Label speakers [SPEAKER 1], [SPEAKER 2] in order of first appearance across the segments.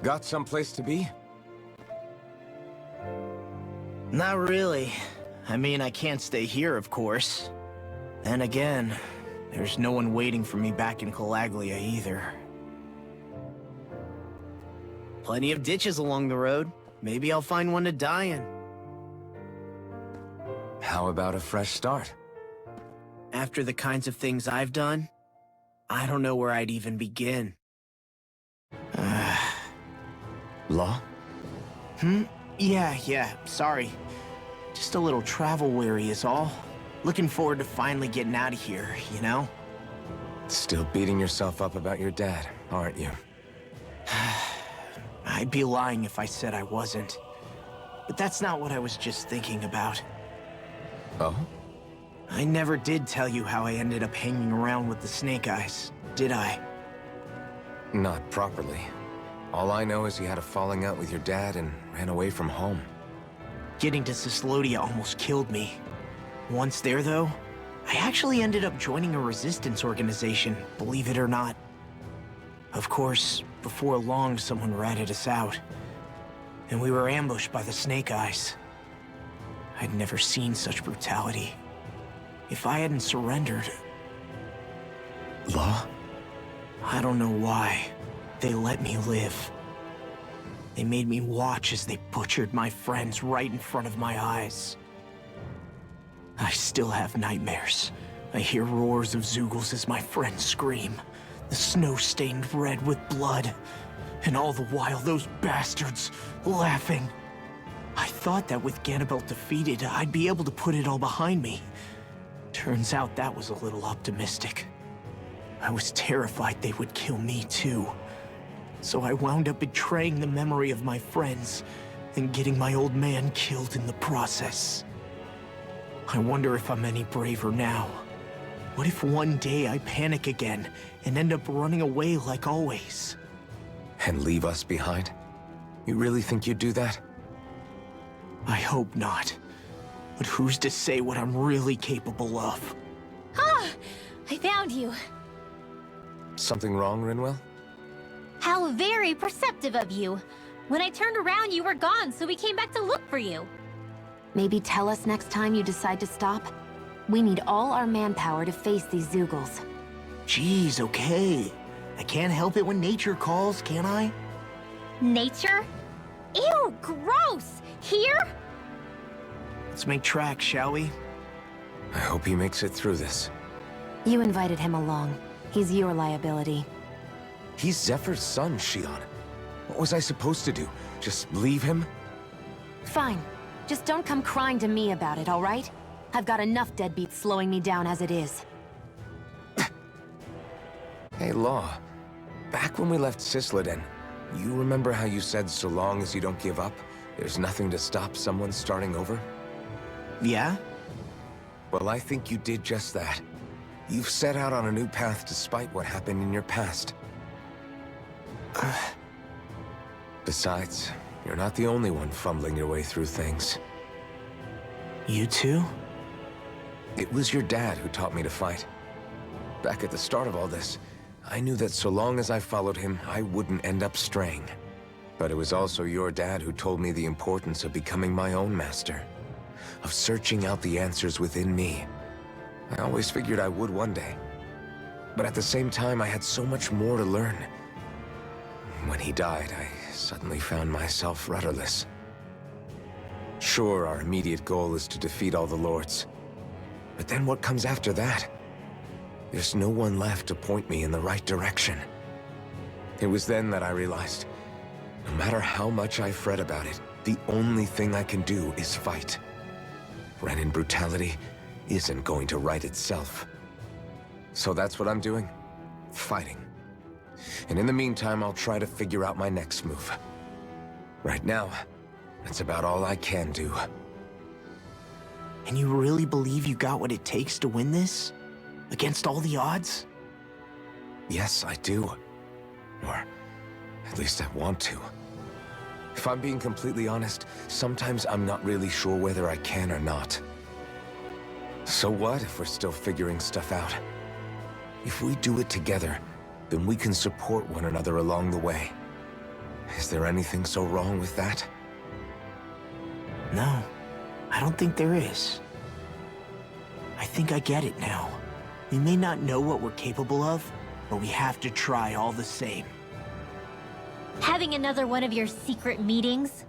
[SPEAKER 1] Got someplace to be?
[SPEAKER 2] Not really. I mean, I can't stay here, of course. Then again, there's no one waiting for me back in Calaglia either. Plenty of ditches along the road. Maybe I'll find one to die in.
[SPEAKER 1] How about a fresh start?
[SPEAKER 2] After the kinds of things I've done, I don't know where I'd even begin.
[SPEAKER 1] Law?
[SPEAKER 2] Yeah, sorry. Just a little travel weary is all. Looking forward to finally getting out of here, you know?
[SPEAKER 1] Still beating yourself up about your dad, aren't you?
[SPEAKER 2] I'd be lying if I said I wasn't. But that's not what I was just thinking about.
[SPEAKER 1] Oh?
[SPEAKER 2] I never did tell you how I ended up hanging around with the Snake Eyes, did I?
[SPEAKER 1] Not properly. All I know is you had a falling out with your dad and ran away from home.
[SPEAKER 2] Getting to Cislodia almost killed me. Once there, though, I actually ended up joining a resistance organization, believe it or not. Of course, before long, someone ratted us out. And we were ambushed by the Snake Eyes. I'd never seen such brutality. If I hadn't surrendered...
[SPEAKER 1] Law?
[SPEAKER 2] I don't know why. They let me live. They made me watch as they butchered my friends right in front of my eyes. I still have nightmares. I hear roars of Zeugles as my friends scream. The snow stained red with blood. And all the while, those bastards laughing. I thought that with Ganabelt defeated, I'd be able to put it all behind me. Turns out that was a little optimistic. I was terrified they would kill me too. So I wound up betraying the memory of my friends and getting my old man killed in the process. I wonder if I'm any braver now. What if one day I panic again and end up running away like always?
[SPEAKER 1] And leave us behind? You really think you'd do that?
[SPEAKER 2] I hope not. But who's to say what I'm really capable of?
[SPEAKER 3] Ah! I found you.
[SPEAKER 1] Something wrong, Rinwell?
[SPEAKER 3] How very perceptive of you. When I turned around, you were gone, so we came back to look for you.
[SPEAKER 4] Maybe tell us next time you decide to stop? We need all our manpower to face these Zeugles.
[SPEAKER 2] Jeez, okay. I can't help it when nature calls, can I?
[SPEAKER 3] Nature? Ew, gross! Here?
[SPEAKER 2] Let's make tracks, shall we?
[SPEAKER 1] I hope he makes it through this.
[SPEAKER 4] You invited him along. He's your liability.
[SPEAKER 1] He's Zephyr's son, Shion. What was I supposed to do? Just leave him?
[SPEAKER 4] Fine. Just don't come crying to me about it, all right? I've got enough deadbeats slowing me down as it is.
[SPEAKER 1] Hey, Law. Back when we left Cisloden, you remember how you said so long as you don't give up, there's nothing to stop someone starting over?
[SPEAKER 2] Yeah?
[SPEAKER 1] Well, I think you did just that. You've set out on a new path despite what happened in your past. Besides, you're not the only one fumbling your way through things.
[SPEAKER 2] You too?
[SPEAKER 1] It was your dad who taught me to fight. Back at the start of all this, I knew that so long as I followed him, I wouldn't end up straying. But it was also your dad who told me the importance of becoming my own master, of searching out the answers within me. I always figured I would one day. But at the same time, I had so much more to learn. When he died, I suddenly found myself rudderless. Sure, our immediate goal is to defeat all the lords. But then what comes after that? There's no one left to point me in the right direction. It was then that I realized, no matter how much I fret about it, the only thing I can do is fight. Renin brutality isn't going to right itself. So that's what I'm doing. Fighting. And in the meantime, I'll try to figure out my next move. Right now, that's about all I can do.
[SPEAKER 2] And you really believe you got what it takes to win this? Against all the odds?
[SPEAKER 1] Yes, I do. Or at least I want to. If I'm being completely honest, sometimes I'm not really sure whether I can or not. So what if we're still figuring stuff out? If we do it together, then we can support one another along the way. Is there anything so wrong with that?
[SPEAKER 2] No, I don't think there is. I think I get it now. We may not know what we're capable of, but we have to try all the same.
[SPEAKER 3] Having another one of your secret meetings?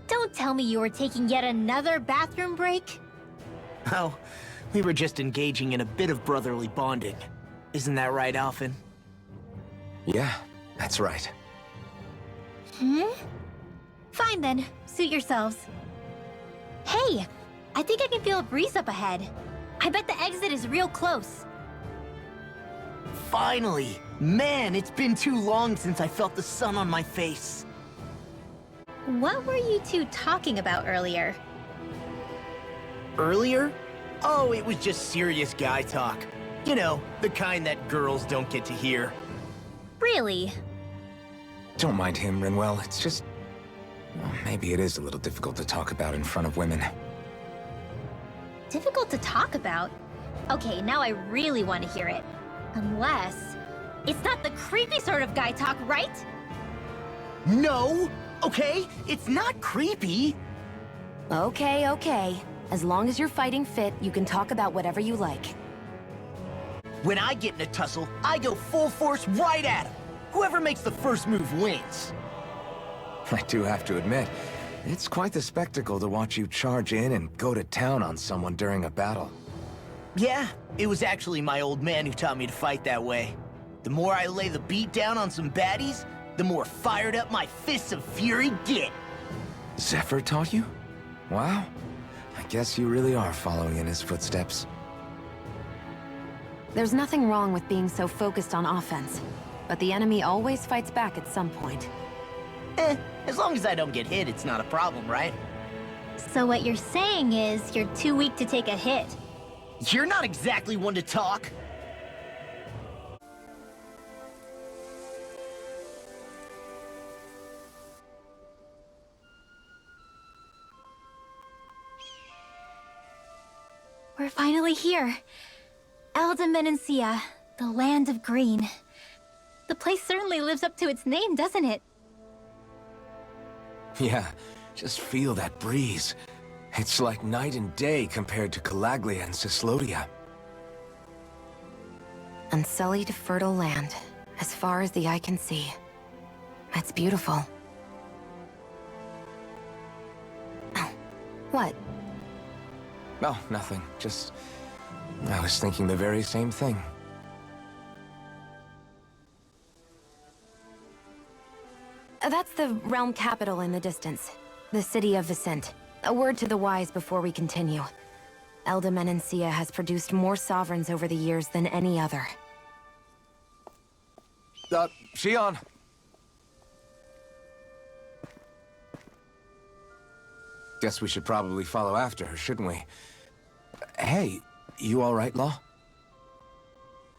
[SPEAKER 3] Don't tell me you were taking yet another bathroom break?
[SPEAKER 2] Oh, we were just engaging in a bit of brotherly bonding. Isn't that right, Alphen?
[SPEAKER 1] Yeah, that's right.
[SPEAKER 3] Fine then, suit yourselves. Hey, I think I can feel a breeze up ahead. I bet the exit is real close.
[SPEAKER 2] Finally! Man, it's been too long since I felt the sun on my face.
[SPEAKER 3] What were you two talking about earlier?
[SPEAKER 2] Earlier? Oh, it was just serious guy talk. You know, the kind that girls don't get to hear.
[SPEAKER 3] Really?
[SPEAKER 1] Don't mind him, Rinwell. It's just... well, maybe it is a little difficult to talk about in front of women.
[SPEAKER 3] Difficult to talk about? Okay, now I really want to hear it. Unless... it's not the creepy sort of guy talk, right?
[SPEAKER 2] No! Okay, it's not creepy.
[SPEAKER 4] Okay, okay. As long as you're fighting fit, you can talk about whatever you like.
[SPEAKER 2] When I get in a tussle, I go full force right at him. Whoever makes the first move wins.
[SPEAKER 1] I do have to admit, it's quite the spectacle to watch you charge in and go to town on someone during a battle.
[SPEAKER 2] Yeah, it was actually my old man who taught me to fight that way. The more I lay the beat down on some baddies, the more fired up my fists of fury get.
[SPEAKER 1] Zephyr taught you? Wow. I guess you really are following in his footsteps.
[SPEAKER 4] There's nothing wrong with being so focused on offense, but the enemy always fights back at some point.
[SPEAKER 2] As long as I don't get hit, it's not a problem, right?
[SPEAKER 3] So what you're saying is you're too weak to take a hit.
[SPEAKER 2] You're not exactly one to talk.
[SPEAKER 3] We're finally here. Menancia, the land of green. The place certainly lives up to its name, doesn't it?
[SPEAKER 1] Yeah, just feel that breeze. It's like night and day compared to Calaglia and Cislodia.
[SPEAKER 4] Unsullied, fertile land, as far as the eye can see. It's beautiful. Oh, what?
[SPEAKER 1] Oh, nothing. Just... I was thinking the very same thing.
[SPEAKER 4] That's the realm capital in the distance. The city of Vicent. A word to the wise before we continue. Menancia has produced more sovereigns over the years than any other.
[SPEAKER 1] Shion! Guess we should probably follow after her, shouldn't we? Hey, you all right, Law?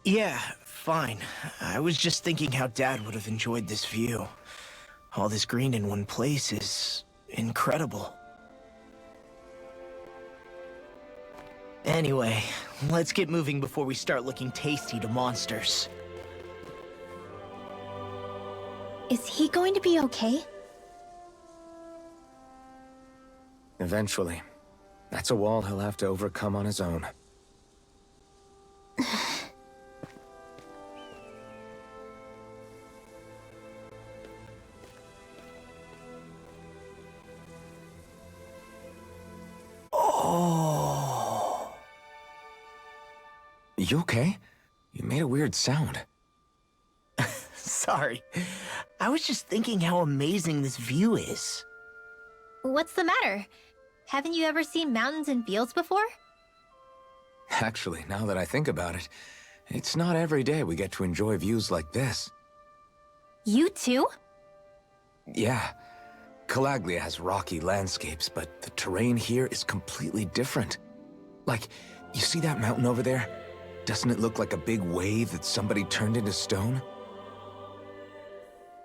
[SPEAKER 2] Yeah, fine. I was just thinking how Dad would have enjoyed this view. All this green in one place is incredible. Anyway, let's get moving before we start looking tasty to monsters.
[SPEAKER 3] Is he going to be okay?
[SPEAKER 1] Eventually. That's a wall he'll have to overcome on his own.
[SPEAKER 2] Oh.
[SPEAKER 1] You okay? You made a weird sound.
[SPEAKER 2] Sorry. I was just thinking how amazing this view is.
[SPEAKER 3] What's the matter? Haven't you ever seen mountains and fields before?
[SPEAKER 1] Actually, now that I think about it, it's not every day we get to enjoy views like this.
[SPEAKER 3] You too?
[SPEAKER 1] Yeah. Calaglia has rocky landscapes, but the terrain here is completely different. Like, you see that mountain over there? Doesn't it look like a big wave that somebody turned into stone?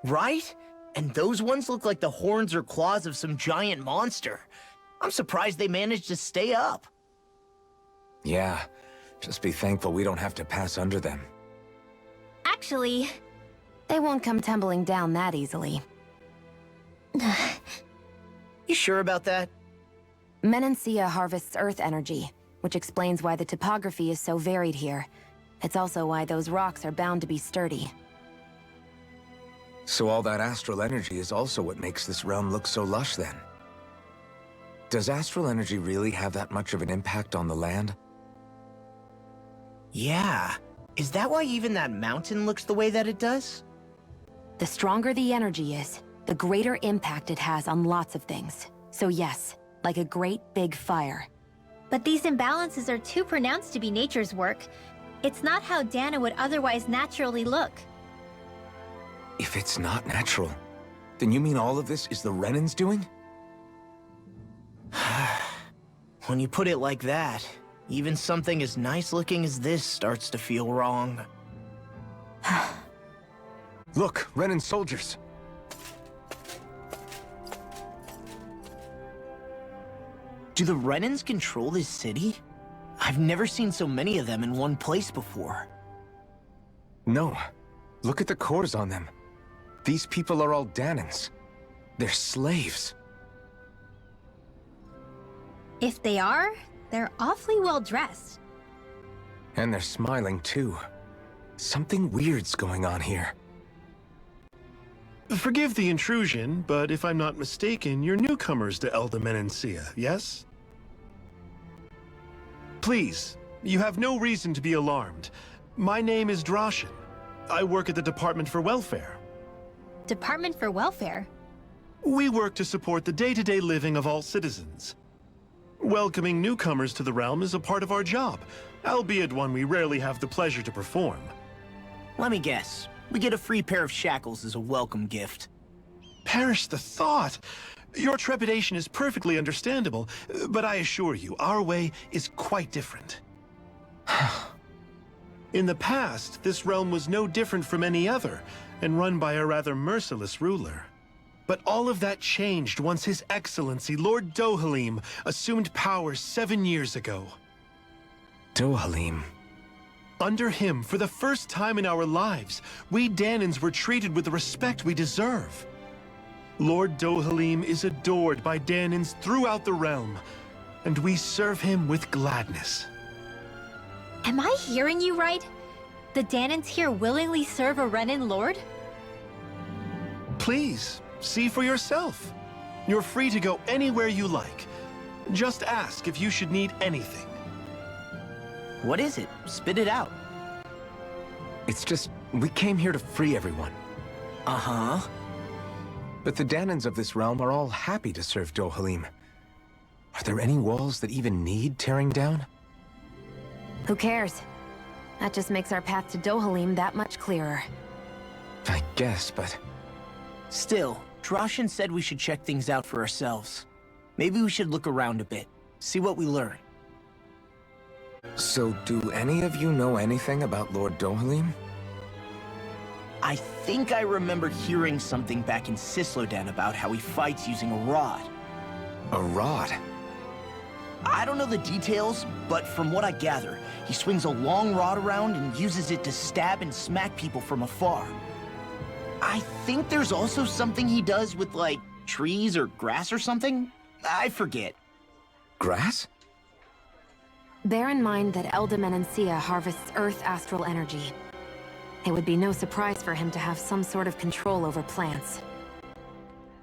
[SPEAKER 2] Right? And those ones look like the horns or claws of some giant monster. I'm surprised they managed to stay up.
[SPEAKER 1] Yeah. Just be thankful we don't have to pass under them.
[SPEAKER 3] Actually,
[SPEAKER 4] They won't come tumbling down that easily.
[SPEAKER 2] You sure about that?
[SPEAKER 4] Menancia harvests earth energy, which explains why the topography is so varied here. It's also why those rocks are bound to be sturdy.
[SPEAKER 1] So all that astral energy is also what makes this realm look so lush then. Does astral energy really have that much of an impact on the land?
[SPEAKER 2] Yeah. Is that why even that mountain looks the way that it does?
[SPEAKER 4] The stronger the energy is, the greater impact it has on lots of things. So yes, like a great big fire.
[SPEAKER 3] But these imbalances are too pronounced to be nature's work. It's not how Dana would otherwise naturally look.
[SPEAKER 1] If it's not natural, then you mean all of this is the Renan's doing?
[SPEAKER 2] When you put it like that, even something as nice-looking as this starts to feel wrong.
[SPEAKER 1] Look, Renan soldiers.
[SPEAKER 2] Do the Renans control this city? I've never seen so many of them in one place before.
[SPEAKER 1] No. Look at the cores on them. These people are all Danans. They're slaves.
[SPEAKER 3] If they are, they're awfully well dressed.
[SPEAKER 1] And they're smiling too. Something weird's going on here.
[SPEAKER 5] Forgive the intrusion, but if I'm not mistaken, you're newcomers to Elda Menancia, yes? Please, you have no reason to be alarmed. My name is Droshin. I work at the Department for Welfare.
[SPEAKER 3] Department for Welfare?
[SPEAKER 5] We work to support the day-to-day living of all citizens. Welcoming newcomers to the realm is a part of our job, albeit one we rarely have the pleasure to perform.
[SPEAKER 2] Let me guess. We get a free pair of shackles as a welcome gift.
[SPEAKER 5] Perish the thought! Your trepidation is perfectly understandable, but I assure you, our way is quite different. In the past, this realm was no different from any other, and run by a rather merciless ruler. But all of that changed once His Excellency, Lord Dohalim, assumed power 7 years ago.
[SPEAKER 1] Dohalim.
[SPEAKER 5] Under him, for the first time in our lives, we Danans were treated with the respect we deserve. Lord Dohalim is adored by Danans throughout the realm, and we serve him with gladness.
[SPEAKER 3] Am I hearing you right? The Danans here willingly serve a Renan lord?
[SPEAKER 5] Please, see for yourself. You're free to go anywhere you like. Just ask if you should need anything.
[SPEAKER 2] What is it? Spit it out.
[SPEAKER 1] It's just, we came here to free everyone.
[SPEAKER 2] Uh-huh.
[SPEAKER 1] But the Danans of this realm are all happy to serve Dohalim. Are there any walls that even need tearing down?
[SPEAKER 4] Who cares? That just makes our path to Dohalim that much clearer.
[SPEAKER 1] I guess, but...
[SPEAKER 2] Still, Droshin said we should check things out for ourselves. Maybe we should look around a bit, see what we learn.
[SPEAKER 1] So, do any of you know anything about Lord Dohalim?
[SPEAKER 2] I think I remember hearing something back in Sislodan about how he fights using a rod.
[SPEAKER 1] A rod?
[SPEAKER 2] I don't know the details, but from what I gather, he swings a long rod around and uses it to stab and smack people from afar. I think there's also something he does with, like, trees or grass or something? I forget.
[SPEAKER 1] Grass?
[SPEAKER 4] Bear in mind that Elda Menancia harvests Earth astral energy. It would be no surprise for him to have some sort of control over plants.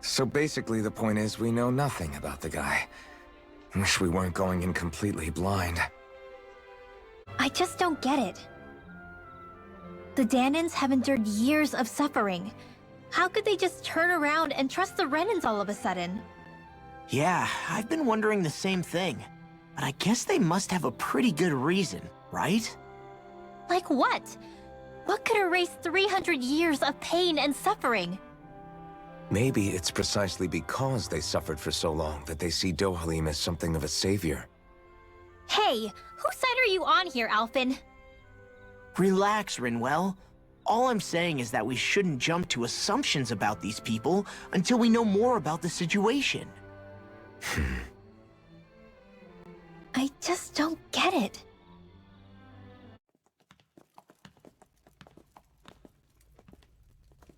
[SPEAKER 1] So basically the point is we know nothing about the guy. Wish we weren't going in completely blind.
[SPEAKER 3] I just don't get it. The Danans have endured years of suffering. How could they just turn around and trust the Renans all of a sudden?
[SPEAKER 2] Yeah, I've been wondering the same thing. But I guess they must have a pretty good reason, right?
[SPEAKER 3] Like what? What could erase 300 years of pain and suffering?
[SPEAKER 1] Maybe it's precisely because they suffered for so long that they see Dohalim as something of a savior.
[SPEAKER 3] Hey, whose side are you on here, Alphen?
[SPEAKER 2] Relax, Rinwell. All I'm saying is that we shouldn't jump to assumptions about these people until we know more about the situation.
[SPEAKER 3] I just don't get it.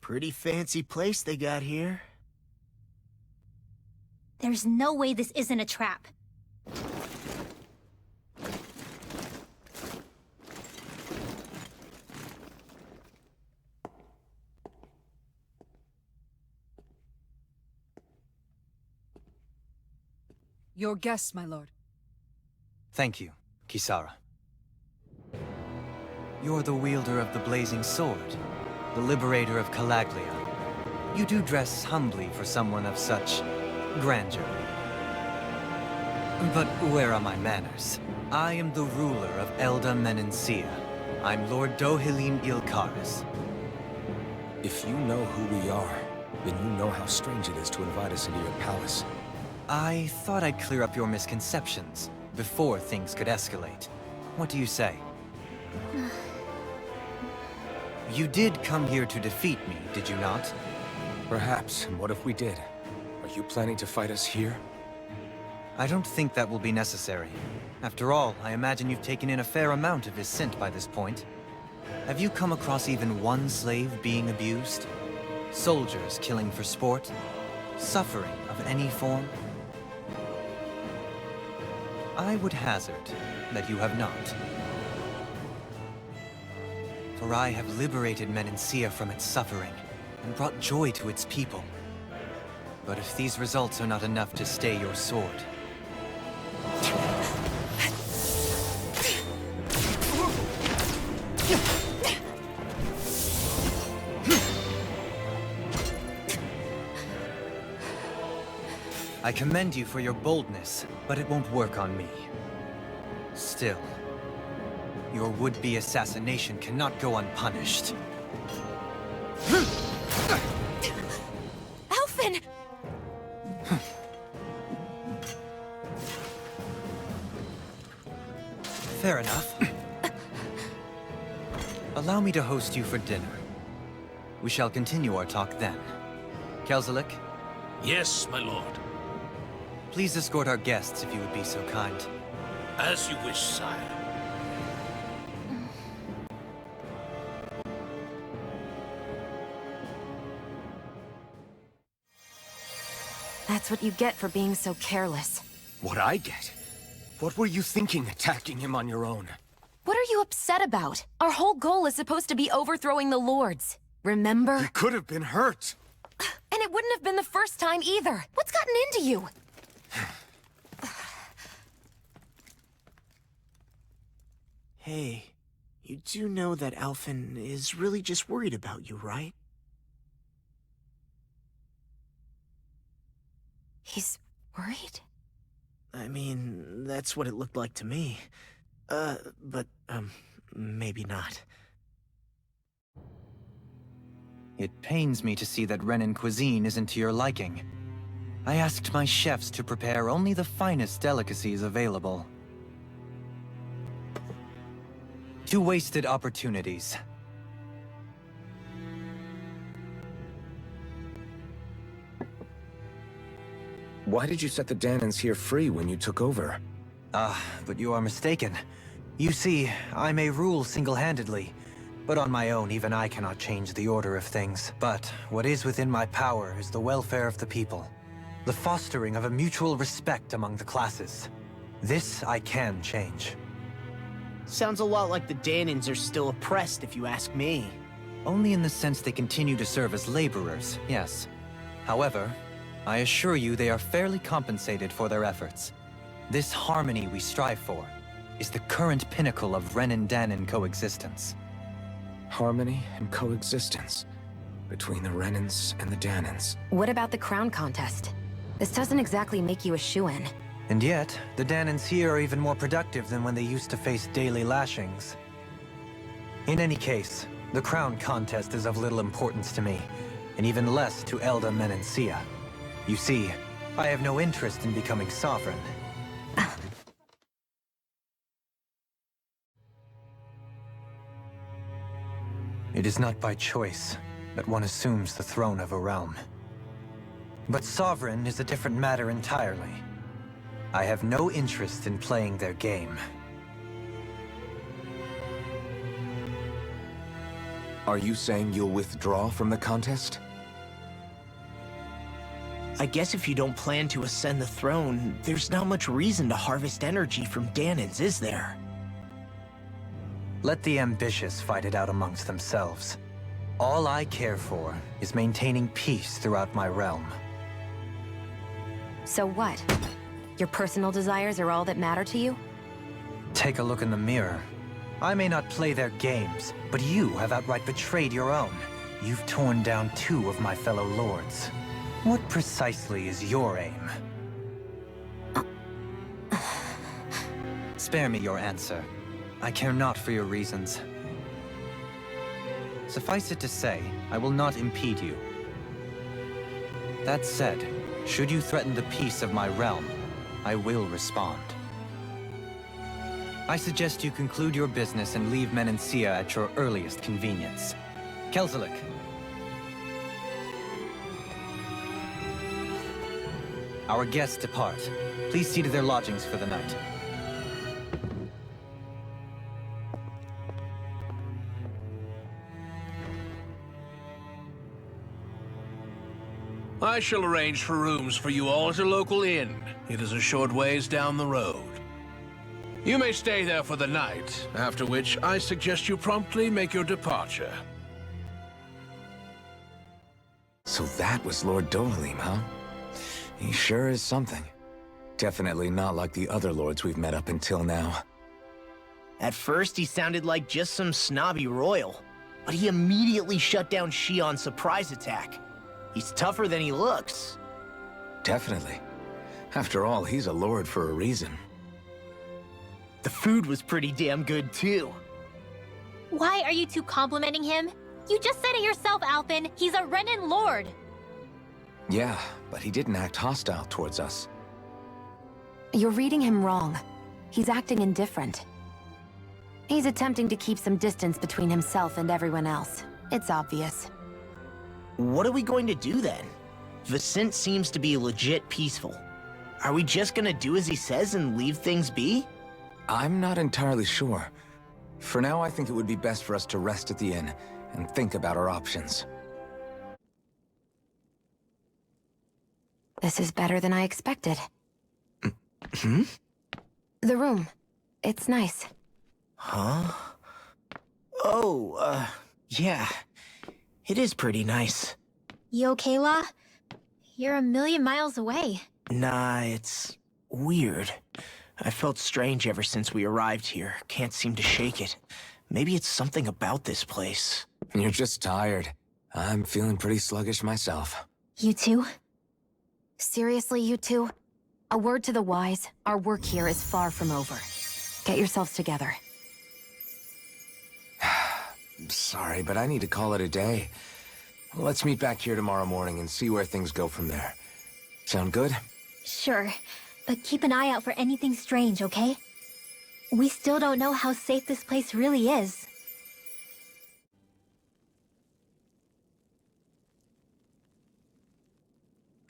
[SPEAKER 2] Pretty fancy place they got here.
[SPEAKER 3] There's no way this isn't a trap.
[SPEAKER 6] Your guest, my lord.
[SPEAKER 7] Thank you, Kisara. You're the wielder of the blazing sword, the liberator of Calaglia. You do dress humbly for someone of such grandeur. But where are my manners? I am the ruler of Elda Menencia. I'm Lord Dohalim Ilkaris.
[SPEAKER 1] If you know who we are, then you know how strange it is to invite us into your palace.
[SPEAKER 7] I thought I'd clear up your misconceptions before things could escalate. What do you say? You did come here to defeat me, did you not?
[SPEAKER 1] Perhaps, and what if we did? Are you planning to fight us here?
[SPEAKER 7] I don't think that will be necessary. After all, I imagine you've taken in a fair amount of his scent by this point. Have you come across even one slave being abused? Soldiers killing for sport? Suffering of any form? I would hazard that you have not. For I have liberated Menencia from its suffering, and brought joy to its people. But if these results are not enough to stay your sword... I commend you for your boldness, but it won't work on me. Still, your would-be assassination cannot go unpunished.
[SPEAKER 4] Alphen!
[SPEAKER 7] Fair enough. Allow me to host you for dinner. We shall continue our talk then. Kelzelik,
[SPEAKER 8] Yes, my lord.
[SPEAKER 7] please escort our guests if you would be so kind.
[SPEAKER 8] As you wish, sire.
[SPEAKER 4] That's what you get for being so careless.
[SPEAKER 1] What I get? What were you thinking attacking him on your own?
[SPEAKER 4] What are you upset about? Our whole goal is supposed to be overthrowing the lords. Remember?
[SPEAKER 1] He could have been hurt.
[SPEAKER 4] And it wouldn't have been the first time either. What's gotten into you?
[SPEAKER 2] Hey, you do know that Alphen is really just worried about you, right?
[SPEAKER 4] He's worried?
[SPEAKER 2] I mean, that's what it looked like to me. But maybe not.
[SPEAKER 7] It pains me to see that Renan cuisine isn't to your liking. I asked my chefs to prepare only the finest delicacies available. 2 wasted opportunities.
[SPEAKER 1] Why did you set the Danans here free when you took over?
[SPEAKER 7] But you are mistaken. You see, I may rule single-handedly, but on my own even I cannot change the order of things. But what is within my power is the welfare of the people. The fostering of a mutual respect among the classes. This I can change.
[SPEAKER 2] Sounds a lot like the Danans are still oppressed, if you ask me.
[SPEAKER 7] Only in the sense they continue to serve as laborers, yes. However, I assure you they are fairly compensated for their efforts. This harmony we strive for is the current pinnacle of Renan-Danan coexistence.
[SPEAKER 1] Harmony and coexistence between the Renans and the Danans.
[SPEAKER 4] What about the crown contest? This doesn't exactly make you a shoo-in.
[SPEAKER 7] And yet, the Danans here are even more productive than when they used to face daily lashings. In any case, the crown contest is of little importance to me, and even less to Elda Menencia. You see, I have no interest in becoming sovereign. It is not by choice that one assumes the throne of a realm. But sovereign is a different matter entirely. I have no interest in playing their game.
[SPEAKER 1] Are you saying you'll withdraw from the contest?
[SPEAKER 2] I guess if you don't plan to ascend the throne, there's not much reason to harvest energy from Dahnans, is there?
[SPEAKER 7] Let the ambitious fight it out amongst themselves. All I care for is maintaining peace throughout my realm.
[SPEAKER 4] So what? Your personal desires are all that matter to you?
[SPEAKER 7] Take a look in the mirror. I may not play their games, but you have outright betrayed your own. You've torn down 2 of my fellow lords. What precisely is your aim? Spare me your answer. I care not for your reasons. Suffice it to say, I will not impede you. That said, should you threaten the peace of my realm, I will respond. I suggest you conclude your business and leave Menancia at your earliest convenience. Kelzelik. Our guests depart. Please see to their lodgings for the night.
[SPEAKER 8] I shall arrange for rooms for you all at a local inn. It is a short ways down the road. You may stay there for the night, after which I suggest you promptly make your departure.
[SPEAKER 1] So that was Lord Dohalim, huh? He sure is something. Definitely not like the other lords we've met up until now.
[SPEAKER 2] At first, he sounded like just some snobby royal, but he immediately shut down Shion's surprise attack. He's tougher than he looks.
[SPEAKER 1] Definitely. After all, he's a lord for a reason.
[SPEAKER 2] The food was pretty damn good, too.
[SPEAKER 3] Why are you two complimenting him? You just said it yourself, Alphen. He's a Renan lord.
[SPEAKER 1] Yeah, but he didn't act hostile towards us.
[SPEAKER 4] You're reading him wrong. He's acting indifferent. He's attempting to keep some distance between himself and everyone else. It's obvious.
[SPEAKER 2] What are we going to do then? Vicent seems to be legit peaceful. Are we just gonna do as he says and leave things be?
[SPEAKER 1] I'm not entirely sure. For now, I think it would be best for us to rest at the inn and think about our options.
[SPEAKER 4] This is better than I expected.
[SPEAKER 2] Hmm?
[SPEAKER 4] The room. It's nice.
[SPEAKER 2] Huh? Oh, yeah. It is pretty nice.
[SPEAKER 3] You okay, La? You're a million miles away.
[SPEAKER 2] Nah, it's weird. I felt strange ever since we arrived here. Can't seem to shake it. Maybe it's something about this place.
[SPEAKER 1] You're just tired. I'm feeling pretty sluggish myself.
[SPEAKER 3] You too?
[SPEAKER 4] Seriously, you two? A word to the wise, our work here is far from over. Get yourselves together.
[SPEAKER 1] Sorry, but I need to call it a day. Let's meet back here tomorrow morning and see where things go from there. Sound good?
[SPEAKER 3] Sure, but keep an eye out for anything strange, okay? We still don't know how safe this place really is.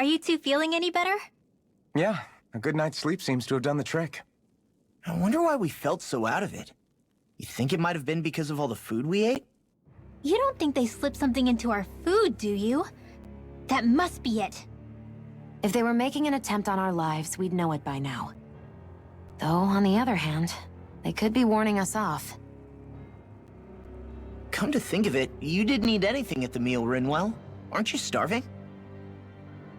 [SPEAKER 3] Are you two feeling any better?
[SPEAKER 1] Yeah, a good night's sleep seems to have done the trick.
[SPEAKER 2] I wonder why we felt so out of it. You think it might have been because of all the food we ate?
[SPEAKER 3] You don't think they slipped something into our food, do you? That must be it.
[SPEAKER 4] If they were making an attempt on our lives, we'd know it by now. Though, on the other hand, they could be warning us off.
[SPEAKER 2] Come to think of it, you didn't eat anything at the meal, Rinwell. Aren't you starving?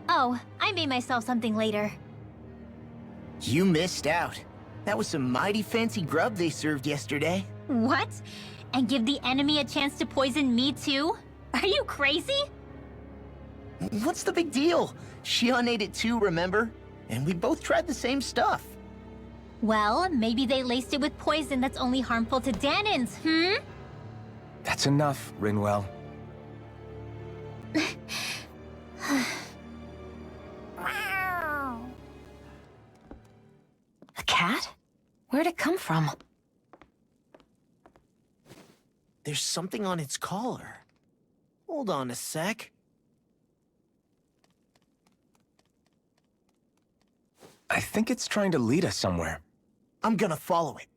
[SPEAKER 3] Oh, I made myself something later.
[SPEAKER 2] You missed out. That was some mighty fancy grub they served yesterday.
[SPEAKER 3] What? And give the enemy a chance to poison me too? Are you crazy?
[SPEAKER 2] What's the big deal? Shion ate it too, remember? And we both tried the same stuff.
[SPEAKER 3] Well, maybe they laced it with poison that's only harmful to Dahnans,
[SPEAKER 1] That's enough, Rinwell.
[SPEAKER 4] A cat? Where'd it come from?
[SPEAKER 2] There's something on its collar. Hold on a sec.
[SPEAKER 1] I think it's trying to lead us somewhere.
[SPEAKER 2] I'm gonna follow it.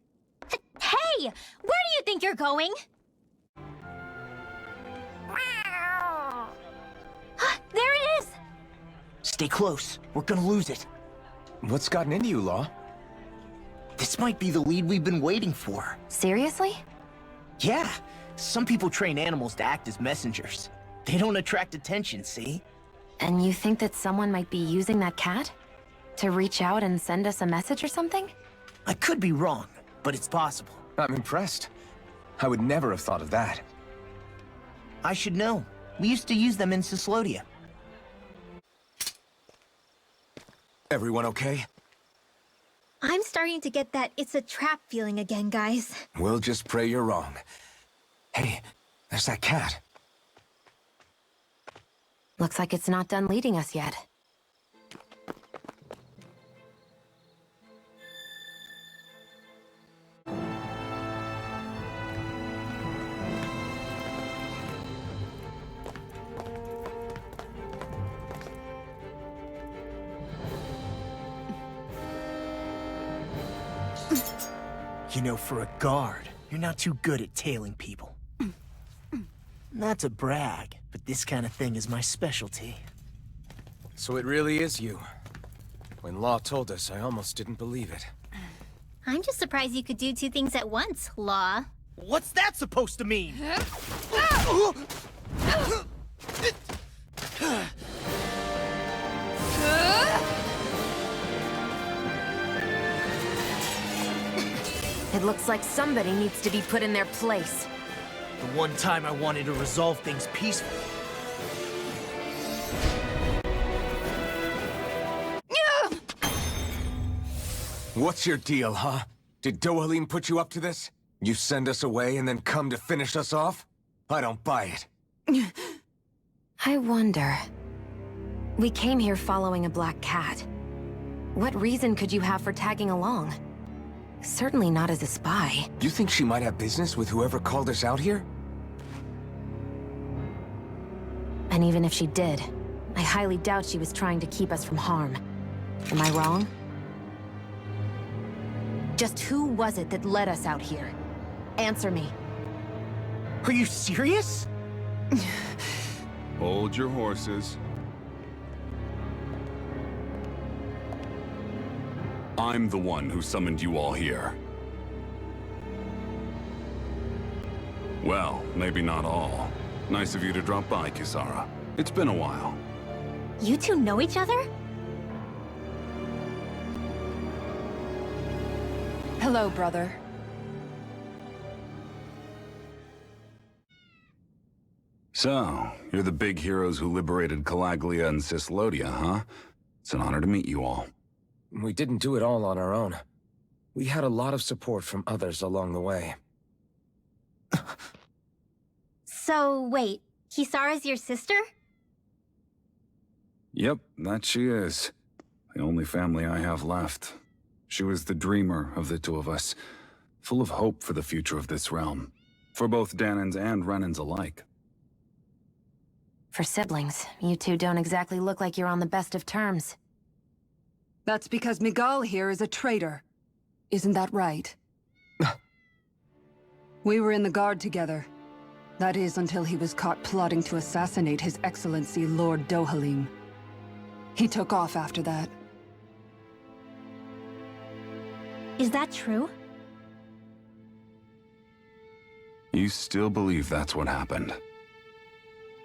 [SPEAKER 3] Hey! Where do you think you're going? There it is!
[SPEAKER 2] Stay close. We're gonna lose it.
[SPEAKER 1] What's gotten into you, Law?
[SPEAKER 2] This might be the lead we've been waiting for.
[SPEAKER 4] Seriously?
[SPEAKER 2] Yeah. Some people train animals to act as messengers. They don't attract attention, see?
[SPEAKER 4] And you think that someone might be using that cat? To reach out and send us a message or something?
[SPEAKER 2] I could be wrong, but it's possible.
[SPEAKER 1] I'm impressed. I would never have thought of that.
[SPEAKER 2] I should know. We used to use them in Cyslodia.
[SPEAKER 1] Everyone okay?
[SPEAKER 3] I'm starting to get that it's a trap feeling again, guys.
[SPEAKER 1] We'll just pray you're wrong. Hey, there's that cat.
[SPEAKER 4] Looks like it's not done leading us yet.
[SPEAKER 2] You know, for a guard, you're not too good at tailing people. Not to brag, but this kind of thing is my specialty.
[SPEAKER 1] So it really is you. When Law told us, I almost didn't believe it.
[SPEAKER 3] I'm just surprised you could do two things at once, Law.
[SPEAKER 2] What's that supposed to mean?
[SPEAKER 4] It looks like somebody needs to be put in their place.
[SPEAKER 2] The one time I wanted to resolve things peacefully.
[SPEAKER 1] What's your deal, huh? Did Dohalim put you up to this? You send us away and then come to finish us off? I don't buy it.
[SPEAKER 4] I wonder... We came here following a black cat. What reason could you have for tagging along? Certainly not as a spy.
[SPEAKER 1] You think she might have business with whoever called us out here?
[SPEAKER 4] And even if she did, I highly doubt she was trying to keep us from harm. Am I wrong? Just who was it that led us out here? Answer me.
[SPEAKER 2] Are you serious?
[SPEAKER 9] Hold your horses. I'm the one who summoned you all here. Well, maybe not all. Nice of you to drop by, Kisara. It's been a while.
[SPEAKER 3] You two know each other?
[SPEAKER 6] Hello, brother.
[SPEAKER 9] So, you're the big heroes who liberated Calaglia and Cyslodia, huh? It's an honor to meet you all.
[SPEAKER 1] We didn't do it all on our own. We had a lot of support from others along the way.
[SPEAKER 3] So, wait. Kisara's your sister?
[SPEAKER 9] Yep, that she is. The only family I have left. She was the dreamer of the two of us, full of hope for the future of this realm, for both Danans and Renans alike.
[SPEAKER 4] For siblings, you two don't exactly look like you're on the best of terms.
[SPEAKER 6] That's because Miguel here is a traitor. Isn't that right? We were in the Guard together. That is, until he was caught plotting to assassinate His Excellency Lord Dohalim. He took off after that.
[SPEAKER 3] Is that true?
[SPEAKER 9] You still believe that's what happened?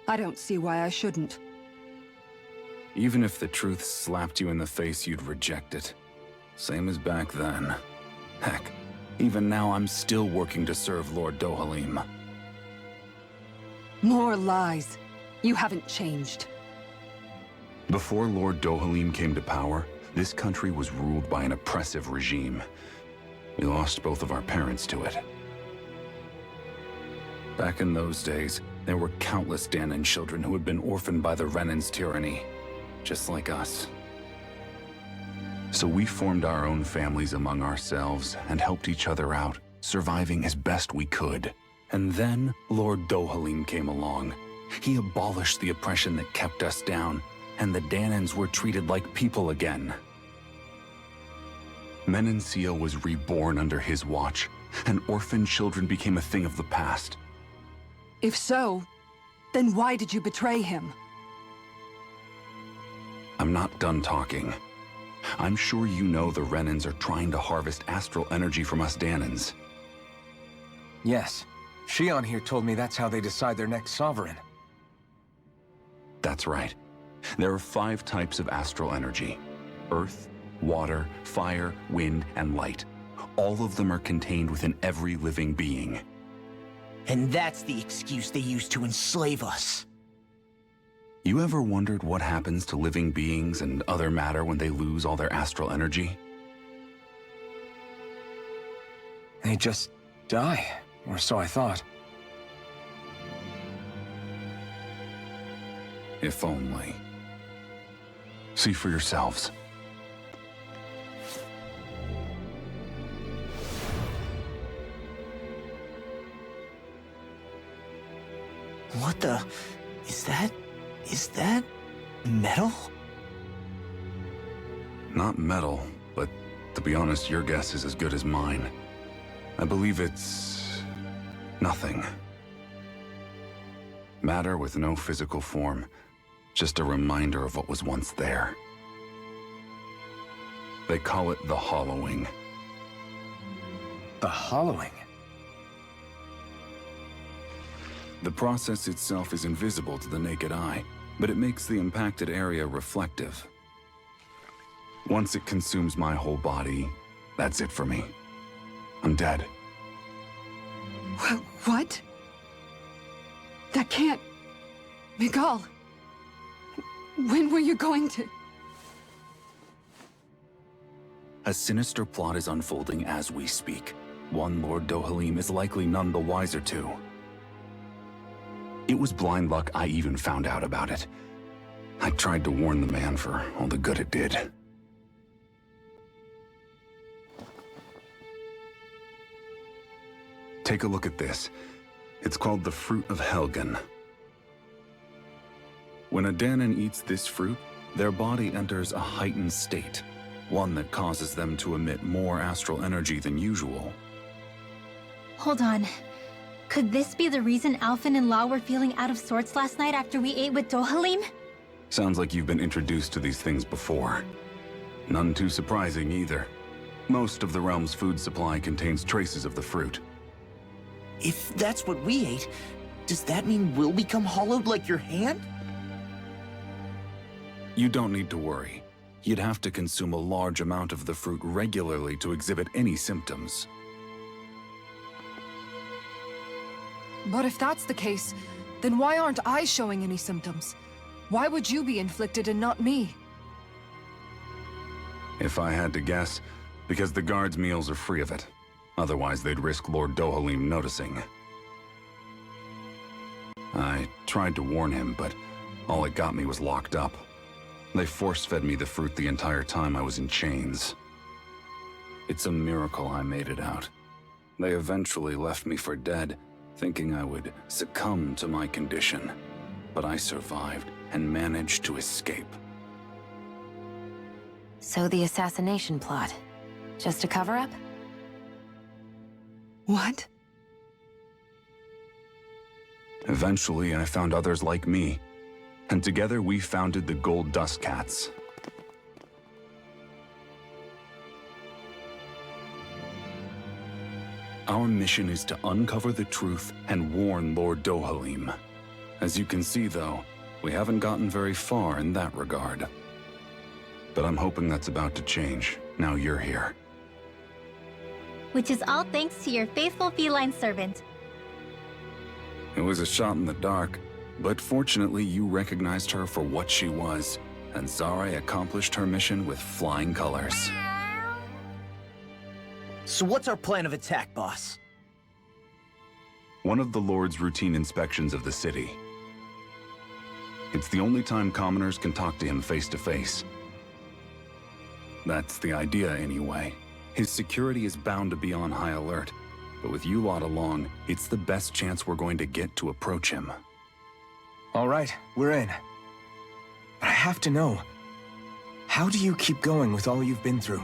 [SPEAKER 6] I don't see why I shouldn't.
[SPEAKER 9] Even if the truth slapped you in the face, you'd reject it. Same as back then. Heck, even now I'm still working to serve Lord Dohalim.
[SPEAKER 6] More lies. You haven't changed.
[SPEAKER 9] Before Lord Dohalim came to power, this country was ruled by an oppressive regime. We lost both of our parents to it. Back in those days, there were countless Danan children who had been orphaned by the Renan's tyranny, just like us. So we formed our own families among ourselves and helped each other out, surviving as best we could. And then Lord Dohalim came along. He abolished the oppression that kept us down, and the Danans were treated like people again. Menancia was reborn under his watch, and orphaned children became a thing of the past.
[SPEAKER 6] If so, then why did you betray him?
[SPEAKER 9] I'm not done talking. I'm sure you know the Renans are trying to harvest astral energy from us Danans.
[SPEAKER 1] Yes. Shion here told me that's how they decide their next sovereign.
[SPEAKER 9] That's right. There are 5 types of astral energy. Earth, water, fire, wind, and light. All of them are contained within every living being.
[SPEAKER 2] And that's the excuse they use to enslave us.
[SPEAKER 9] You ever wondered what happens to living beings and other matter when they lose all their astral energy?
[SPEAKER 1] They just die, or so I thought.
[SPEAKER 9] If only. See for yourselves.
[SPEAKER 2] What the... Is that metal?
[SPEAKER 9] Not metal, but to be honest, your guess is as good as mine. I believe it's... nothing. Matter with no physical form. Just a reminder of what was once there. They call it the hollowing.
[SPEAKER 1] The hollowing?
[SPEAKER 9] The process itself is invisible to the naked eye, but it makes the impacted area reflective. Once it consumes my whole body, that's it for me. I'm dead.
[SPEAKER 6] What? That can't... Miguel! When were you going to...
[SPEAKER 9] A sinister plot is unfolding as we speak. One Lord Dohalim is likely none the wiser to. It was blind luck I even found out about it. I tried to warn the man for all the good it did. Take a look at this. It's called the Fruit of Helgen. When a Danan eats this fruit, their body enters a heightened state, one that causes them to emit more astral energy than usual.
[SPEAKER 3] Hold on. Could this be the reason Alphen and Lao were feeling out of sorts last night after we ate with Dohalim?
[SPEAKER 9] Sounds like you've been introduced to these things before. None too surprising either. Most of the realm's food supply contains traces of the fruit.
[SPEAKER 2] If that's what we ate, does that mean we'll become hollowed like your hand?
[SPEAKER 9] You don't need to worry. You'd have to consume a large amount of the fruit regularly to exhibit any symptoms.
[SPEAKER 10] But if that's the case, then why aren't I showing any symptoms? Why would you be inflicted and not me?
[SPEAKER 9] If I had to guess, because the guards' meals are free of it. Otherwise, they'd risk Lord Dohalim noticing. I tried to warn him, but all it got me was locked up. They force-fed me the fruit the entire time I was in chains. It's a miracle I made it out. They eventually left me for dead, thinking I would succumb to my condition. But I survived and managed to escape.
[SPEAKER 4] So the assassination plot, just a cover-up?
[SPEAKER 6] What?
[SPEAKER 9] Eventually, I found others like me, and together we founded the Gold Dust Cats. Our mission is to uncover the truth and warn Lord Dohalim. As you can see, though, we haven't gotten very far in that regard. But I'm hoping that's about to change, now you're here.
[SPEAKER 3] Which is all thanks to your faithful feline servant.
[SPEAKER 9] It was a shot in the dark, but fortunately you recognized her for what she was, and Zare accomplished her mission with flying colors.
[SPEAKER 2] So what's our plan of attack, boss?
[SPEAKER 9] One of the Lord's routine inspections of the city. It's the only time commoners can talk to him face to face. That's the idea, anyway. His security is bound to be on high alert, but with you lot along, it's the best chance we're going to get to approach him.
[SPEAKER 1] All right, we're in. But I have to know, how do you keep going with all you've been through?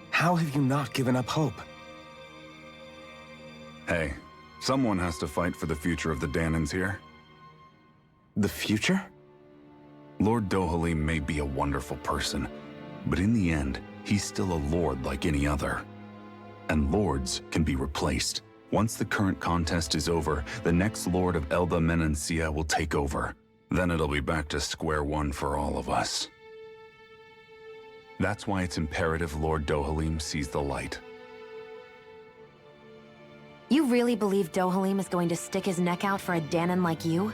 [SPEAKER 1] How have you not given up hope?
[SPEAKER 9] Hey, someone has to fight for the future of the Danans here.
[SPEAKER 1] The future?
[SPEAKER 9] Lord Dohalim may be a wonderful person, but in the end, he's still a lord like any other. And lords can be replaced. Once the current contest is over, the next Lord of Elda Menancia will take over. Then it'll be back to square one for all of us. That's why it's imperative Lord Dohalim sees the light.
[SPEAKER 4] You really believe Dohalim is going to stick his neck out for a Danon like you?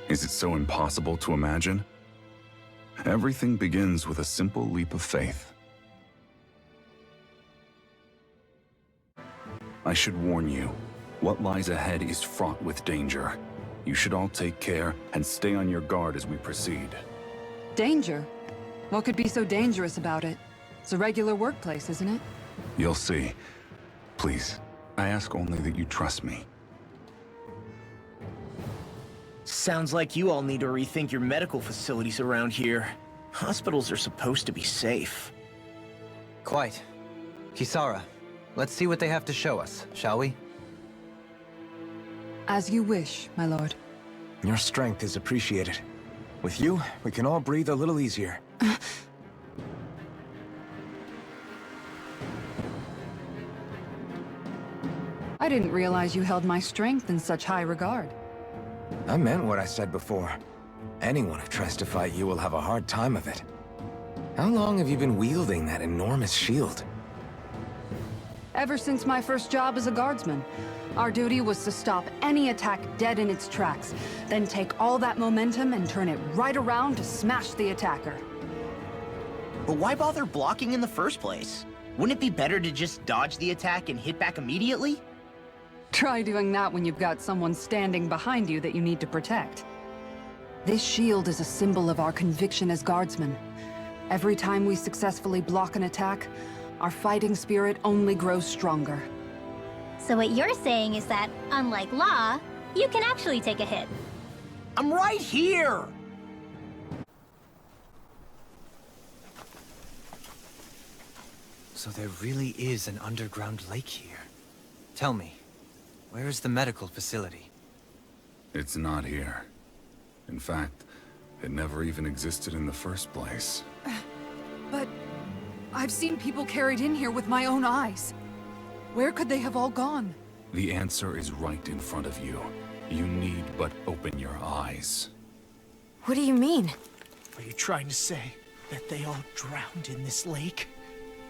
[SPEAKER 9] Is it so impossible to imagine? Everything begins with a simple leap of faith. I should warn you, what lies ahead is fraught with danger. You should all take care and stay on your guard as we proceed.
[SPEAKER 6] Danger? What could be so dangerous about it? It's a regular workplace, isn't it?
[SPEAKER 9] You'll see. Please, I ask only that you trust me.
[SPEAKER 2] Sounds like you all need to rethink your medical facilities around here. Hospitals are supposed to be safe.
[SPEAKER 7] Quite. Kisara, let's see what they have to show us, shall we?
[SPEAKER 6] As you wish, my lord.
[SPEAKER 1] Your strength is appreciated. With you, we can all breathe a little easier.
[SPEAKER 6] I didn't realize you held my strength in such high regard.
[SPEAKER 1] I meant what I said before. Anyone who tries to fight you will have a hard time of it. How long have you been wielding that enormous shield?
[SPEAKER 6] Ever since my first job as a guardsman. Our duty was to stop any attack dead in its tracks, then take all that momentum and turn it right around to smash the attacker.
[SPEAKER 2] But why bother blocking in the first place? Wouldn't it be better to just dodge the attack and hit back immediately?
[SPEAKER 6] Try doing that when you've got someone standing behind you that you need to protect. This shield is a symbol of our conviction as guardsmen. Every time we successfully block an attack, our fighting spirit only grows stronger.
[SPEAKER 3] So what you're saying is that, unlike Law, you can actually take a hit.
[SPEAKER 2] I'm right here!
[SPEAKER 7] So there really is an underground lake here. Tell me, where is the medical facility?
[SPEAKER 9] It's not here. In fact, it never even existed in the first place.
[SPEAKER 10] But I've seen people carried in here with my own eyes. Where could they have all gone?
[SPEAKER 9] The answer is right in front of you. You need but open your eyes.
[SPEAKER 4] What do you mean?
[SPEAKER 2] Are you trying to say that they all drowned in this lake?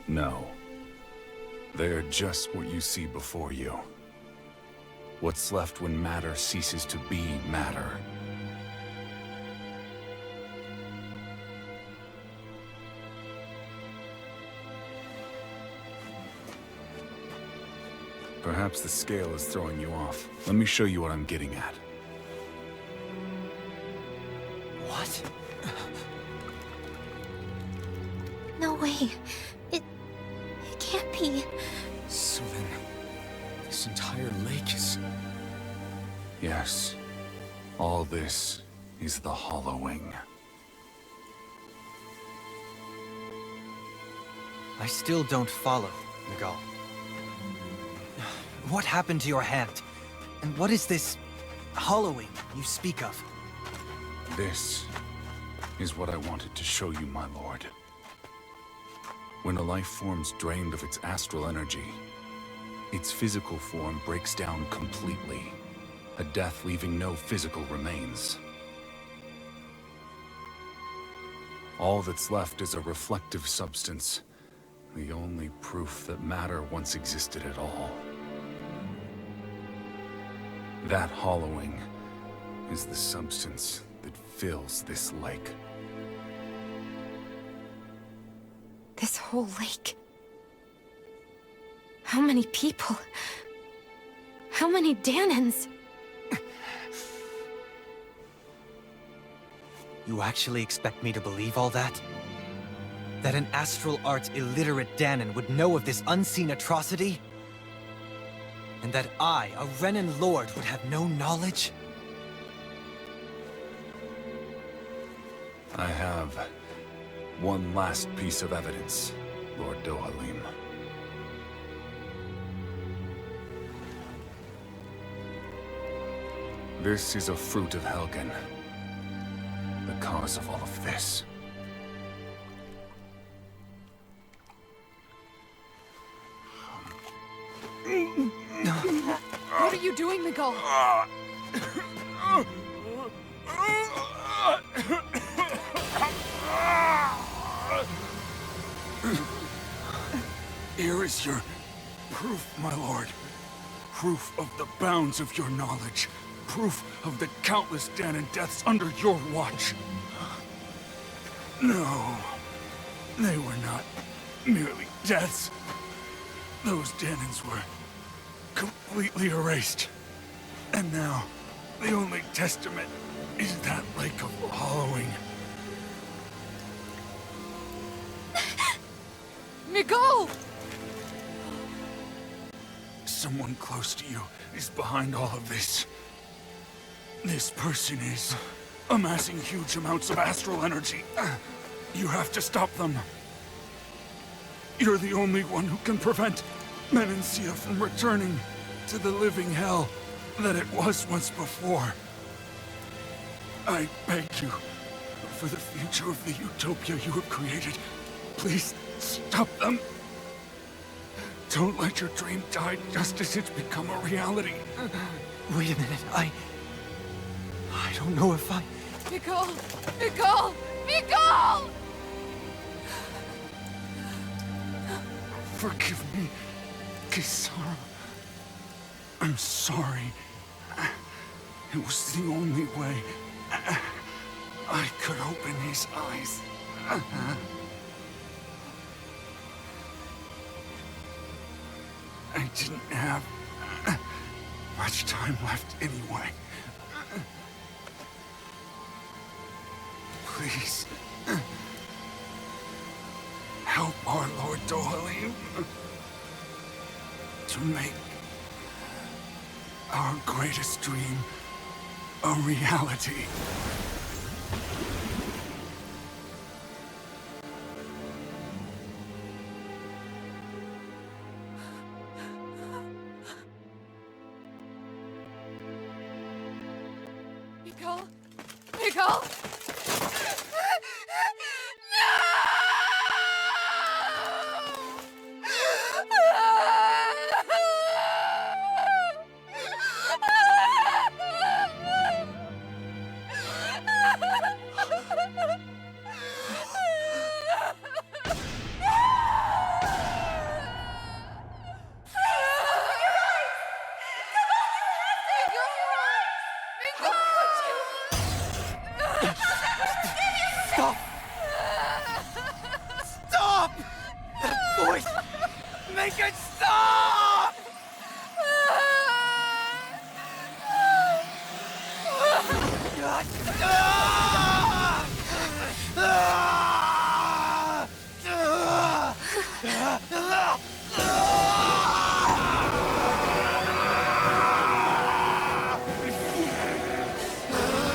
[SPEAKER 9] No. They're just what you see before you. What's left when matter ceases to be matter. Perhaps the scale is throwing you off. Let me show you what I'm getting at.
[SPEAKER 2] What?
[SPEAKER 3] No way. It can't be.
[SPEAKER 1] So then, this entire lake is...
[SPEAKER 9] Yes. All this is the hollowing.
[SPEAKER 7] I still don't follow, Miguel. What happened to your hand? And what is this hollowing you speak of?
[SPEAKER 9] This is what I wanted to show you, my lord. When a life form's drained of its astral energy, its physical form breaks down completely, a death leaving no physical remains. All that's left is a reflective substance, the only proof that matter once existed at all. That hollowing is the substance that fills this lake.
[SPEAKER 4] This whole lake. How many people? How many Danons?
[SPEAKER 7] You actually expect me to believe all that? That an astral arts illiterate Danon would know of this unseen atrocity? And that I, a Renan lord, would have no knowledge?
[SPEAKER 9] I have one last piece of evidence, Lord Dohalim. This is a fruit of Helgen. cause of all of this.
[SPEAKER 10] What are you doing, Miguel?
[SPEAKER 9] Here is your proof, my lord. Proof of the bounds of your knowledge. Proof of the countless Danon deaths under your watch. No, they were not merely deaths. Those Danons were completely erased. And now, the only testament is that lake of hollowing.
[SPEAKER 10] Miguel!
[SPEAKER 9] Someone close to you is behind all of this. This person is amassing huge amounts of astral energy. You have to stop them. You're the only one who can prevent Menancia from returning to the living hell that it was once before. I beg you, for the future of the utopia you have created, please stop them. Don't let your dream die just as it's become a reality.
[SPEAKER 2] Wait a minute, I don't know if I...
[SPEAKER 10] Miguel! Miguel! Miguel!
[SPEAKER 9] Forgive me, Kisara. I'm sorry. It was the only way I could open his eyes. I didn't have much time left anyway. Please, help our Lord Dohalim to make our greatest dream a reality.
[SPEAKER 10] Miguel! Miguel!
[SPEAKER 2] Stop! Stop! That voice! Make it stop!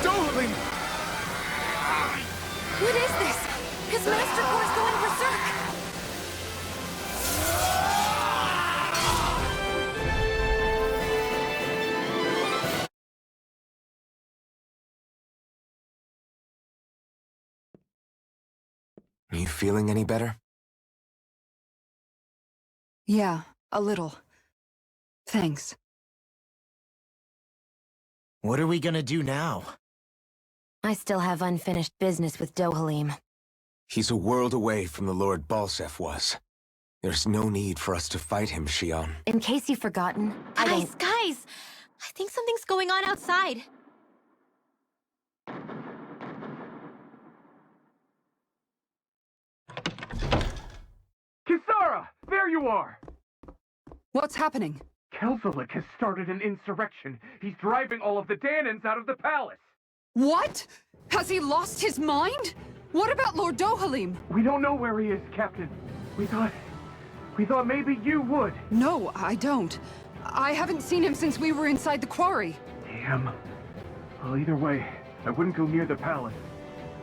[SPEAKER 1] Dohalim!
[SPEAKER 4] What is this? His master core is going berserk!
[SPEAKER 1] Are you feeling any better?
[SPEAKER 6] Yeah, a little. Thanks.
[SPEAKER 2] What are we gonna do now?
[SPEAKER 4] I still have unfinished business with Dohalim.
[SPEAKER 1] He's a world away from the Lord Balsef was. There's no need for us to fight him, Shion.
[SPEAKER 4] In case you've forgotten,
[SPEAKER 3] Guys! I think something's going on outside.
[SPEAKER 11] Kisara! There you are!
[SPEAKER 6] What's happening?
[SPEAKER 11] Kelzelik has started an insurrection. He's driving all of the Danons out of the palace.
[SPEAKER 6] What? Has he lost his mind? What about Lord Dohalim?
[SPEAKER 11] We don't know where he is, Captain. We thought maybe you would.
[SPEAKER 6] No, I don't. I haven't seen him since we were inside the quarry.
[SPEAKER 11] Damn. Well, either way, I wouldn't go near the palace.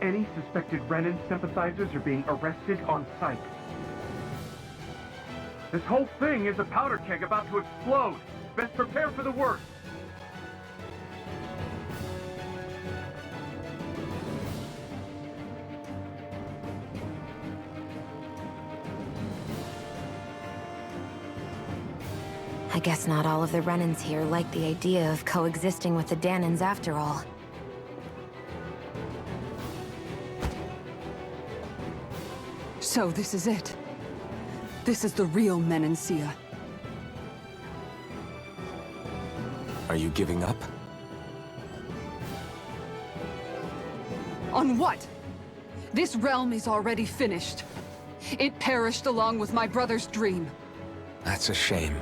[SPEAKER 11] Any suspected Renan sympathizers are being arrested on sight. This whole thing is a powder keg about to explode. Best prepare for the worst.
[SPEAKER 4] I guess not all of the Renans here like the idea of coexisting with the Danans after all.
[SPEAKER 6] So this is it. This is the real Menancia.
[SPEAKER 1] Are you giving up?
[SPEAKER 6] On what? This realm is already finished. It perished along with my brother's dream.
[SPEAKER 1] That's a shame.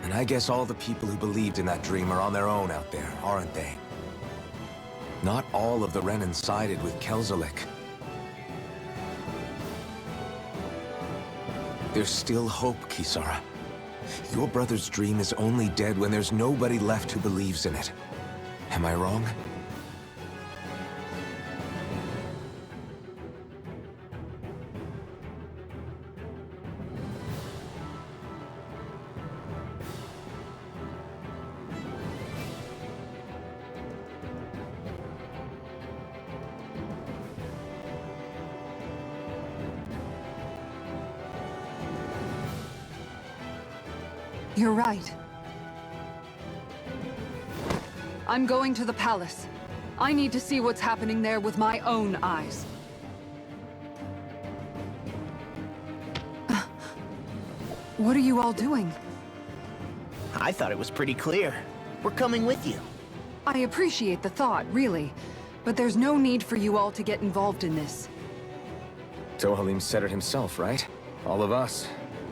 [SPEAKER 1] And I guess all the people who believed in that dream are on their own out there, aren't they? Not all of the Renan sided with Kelzelik. There's still hope, Kisara. Your brother's dream is only dead when there's nobody left who believes in it. Am I wrong?
[SPEAKER 6] You're right. I'm going to the palace. I need to see what's happening there with my own eyes. What are you all doing?
[SPEAKER 2] I thought it was pretty clear. We're coming with you.
[SPEAKER 6] I appreciate the thought, really. But there's no need for you all to get involved in this.
[SPEAKER 1] Dohalim said it himself, right? All of us.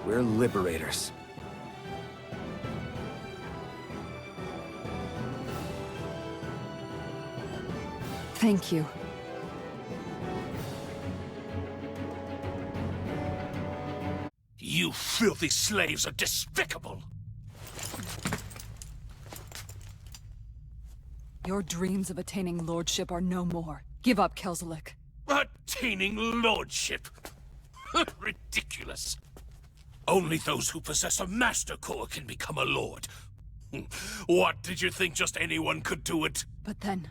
[SPEAKER 1] We're liberators.
[SPEAKER 6] Thank you.
[SPEAKER 8] You filthy slaves are despicable!
[SPEAKER 6] Your dreams of attaining lordship are no more. Give up, Kelzelik.
[SPEAKER 8] Attaining lordship? Ridiculous. Only those who possess a master core can become a lord. What, did you think just anyone could do it?
[SPEAKER 6] But then,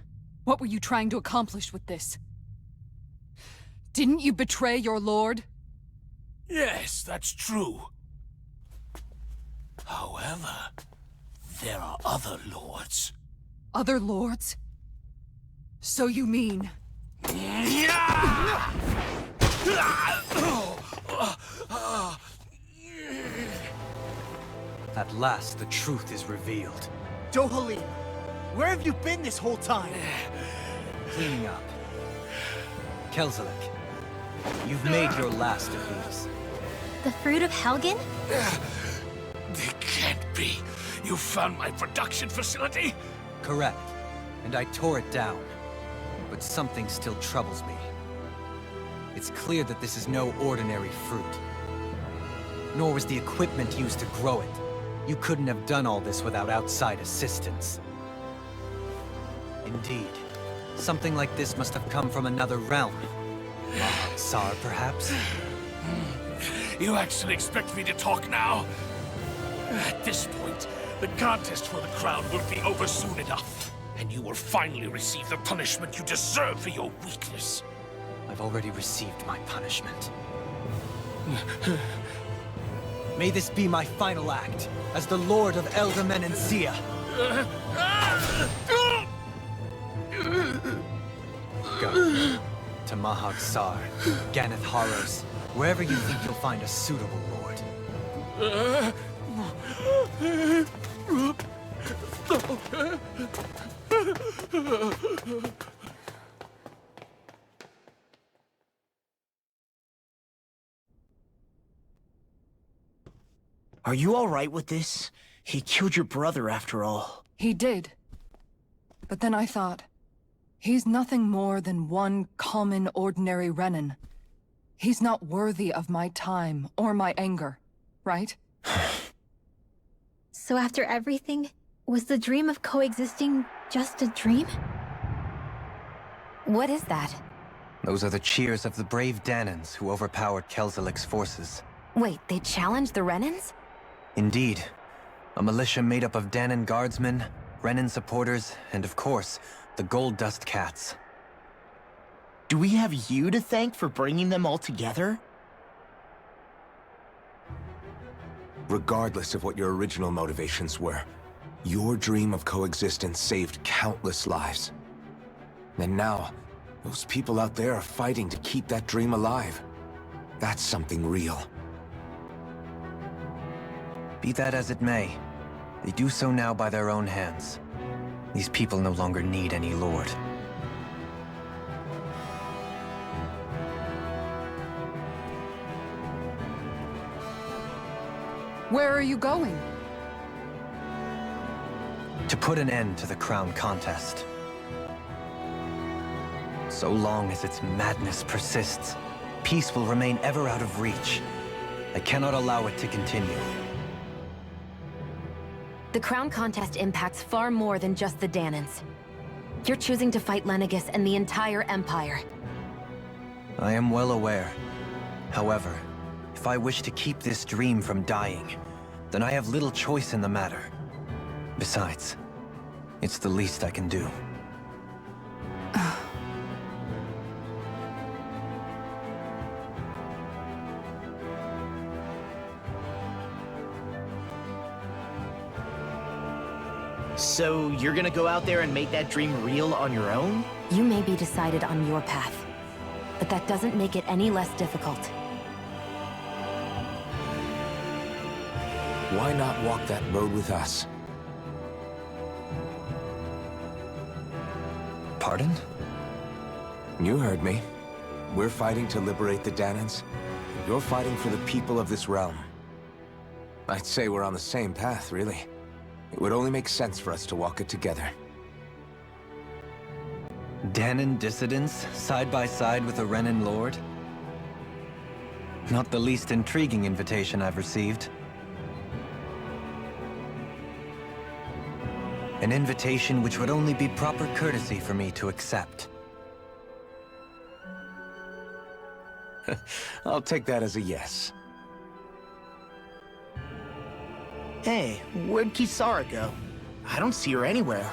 [SPEAKER 6] what were you trying to accomplish with this? Didn't you betray your lord?
[SPEAKER 8] Yes, that's true. However, there are other lords.
[SPEAKER 6] Other lords? So you mean...
[SPEAKER 7] At last, the truth is revealed.
[SPEAKER 2] Dohalim, where have you been this whole time?
[SPEAKER 7] Cleaning up. Kelzelik, you've made your last of these.
[SPEAKER 3] The fruit of Helgen?
[SPEAKER 8] It can't be. You found my production facility?
[SPEAKER 7] Correct. And I tore it down. But something still troubles me. It's clear that this is no ordinary fruit. Nor was the equipment used to grow it. You couldn't have done all this without outside assistance. Indeed. Something like this must have come from another realm. Tsar, perhaps?
[SPEAKER 8] You actually expect me to talk now? At this point, the contest for the crown will be over soon enough. And you will finally receive the punishment you deserve for your weakness.
[SPEAKER 7] I've already received my punishment. May this be my final act, as the Lord of Elder Menancia. Go. To Mahag Sar, Ganeth Haros, wherever you think you'll find a suitable lord.
[SPEAKER 2] Are you all right with this? He killed your brother after all.
[SPEAKER 6] He did. But then I thought, he's nothing more than one common, ordinary Renan. He's not worthy of my time or my anger, right?
[SPEAKER 3] So after everything, was the dream of coexisting just a dream?
[SPEAKER 4] What is that?
[SPEAKER 7] Those are the cheers of the brave Danans who overpowered Kelzelik's forces.
[SPEAKER 4] Wait, they challenged the Renans?
[SPEAKER 7] Indeed. A militia made up of Danan guardsmen, Renan supporters, and of course, the Gold Dust Cats.
[SPEAKER 2] Do we have you to thank for bringing them all together?
[SPEAKER 1] regardless of what your original motivations were. Your dream of coexistence saved countless lives. And now, those people out there are fighting to keep that dream alive. That's something real.
[SPEAKER 7] Be that as it may, they do so now by their own hands. These people no longer need any lord.
[SPEAKER 6] Where are you going?
[SPEAKER 7] To put an end to the crown contest. So long as its madness persists, peace will remain ever out of reach. I cannot allow it to continue.
[SPEAKER 4] The crown contest impacts far more than just the Danans. You're choosing to fight Lenegis and the entire Empire.
[SPEAKER 7] I am well aware. However, if I wish to keep this dream from dying, then I have little choice in the matter. Besides, it's the least I can do.
[SPEAKER 2] So you're gonna go out there and make that dream real on your own?
[SPEAKER 4] You may be decided on your path, but that doesn't make it any less difficult.
[SPEAKER 1] Why not walk that road with us?
[SPEAKER 7] Pardon?
[SPEAKER 1] You heard me. We're fighting to liberate the Danans. You're fighting for the people of this realm. I'd say we're on the same path, really. It would only make sense for us to walk it together.
[SPEAKER 7] Danan dissidents, side by side with a Renan lord? Not the least intriguing invitation I've received. An invitation which would only be proper courtesy for me to accept.
[SPEAKER 1] I'll take that as a yes.
[SPEAKER 2] Hey, where'd Kisara go? I don't see her anywhere.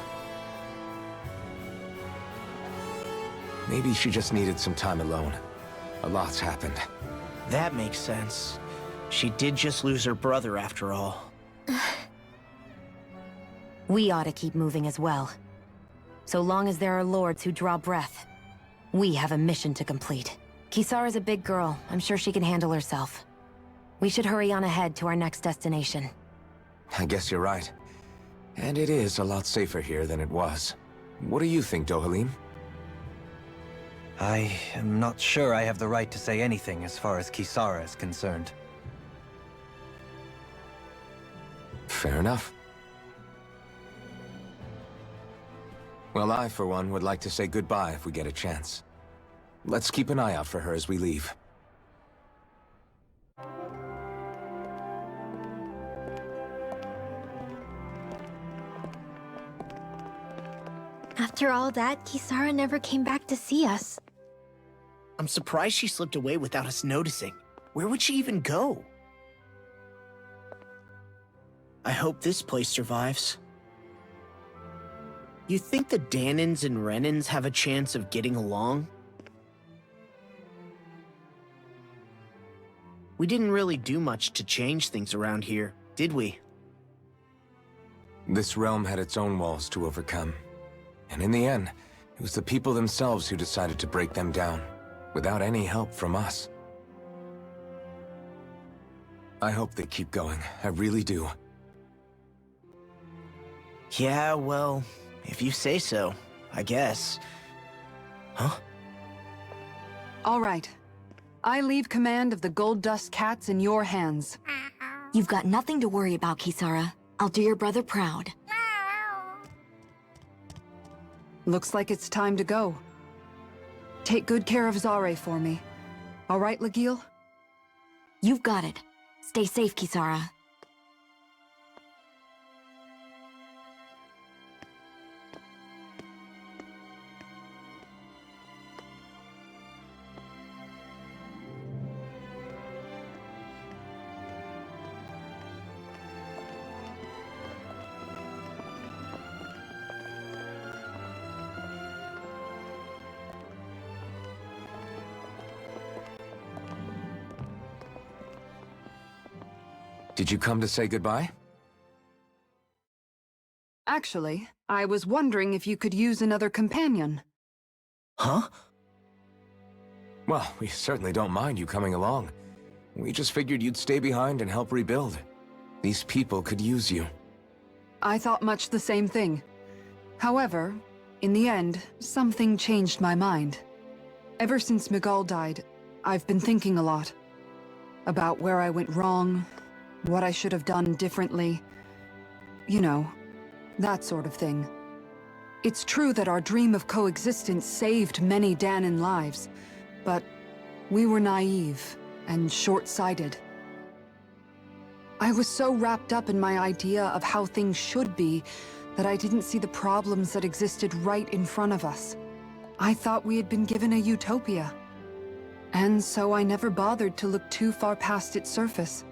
[SPEAKER 1] Maybe she just needed some time alone. A lot's happened.
[SPEAKER 2] That makes sense. She did just lose her brother after all.
[SPEAKER 4] We ought to keep moving as well. So long as there are lords who draw breath, we have a mission to complete. Kisara's a big girl. I'm sure she can handle herself. We should hurry on ahead to our next destination.
[SPEAKER 1] I guess you're right. And it is a lot safer here than it was. What do you think, Dohalim?
[SPEAKER 7] I am not sure I have the right to say anything as far as Kisara is concerned.
[SPEAKER 1] Fair enough. Well, I, for one, would like to say goodbye if we get a chance. Let's keep an eye out for her as we leave.
[SPEAKER 3] After all that, Kisara never came back to see us.
[SPEAKER 2] I'm surprised she slipped away without us noticing. Where would she even go? I hope this place survives. You think the Danans and Renans have a chance of getting along? We didn't really do much to change things around here, did we?
[SPEAKER 1] This realm had its own walls to overcome. And in the end, it was the people themselves who decided to break them down, without any help from us. I hope they keep going. I really do.
[SPEAKER 2] Yeah, well, if you say so, I guess. Huh?
[SPEAKER 6] All right. I leave command of the Gold Dust Cats in your hands.
[SPEAKER 12] You've got nothing to worry about, Kisara. I'll do your brother proud.
[SPEAKER 6] Looks like it's time to go. Take good care of Zare for me. All right, Legil?
[SPEAKER 12] You've got it. Stay safe, Kisara.
[SPEAKER 1] Did you come to say goodbye?
[SPEAKER 6] Actually, I was wondering if you could use another companion.
[SPEAKER 2] Huh?
[SPEAKER 1] Well, we certainly don't mind you coming along. We just figured you'd stay behind and help rebuild. These people could use you.
[SPEAKER 6] I thought much the same thing. However, in the end, something changed my mind. Ever since Miguel died, I've been thinking a lot. About where I went wrong, what I should have done differently. You know, that sort of thing. It's true that our dream of coexistence saved many Danan lives, but we were naive and short-sighted. I was so wrapped up in my idea of how things should be that I didn't see the problems that existed right in front of us. I thought we had been given a utopia. And so I never bothered to look too far past its surface.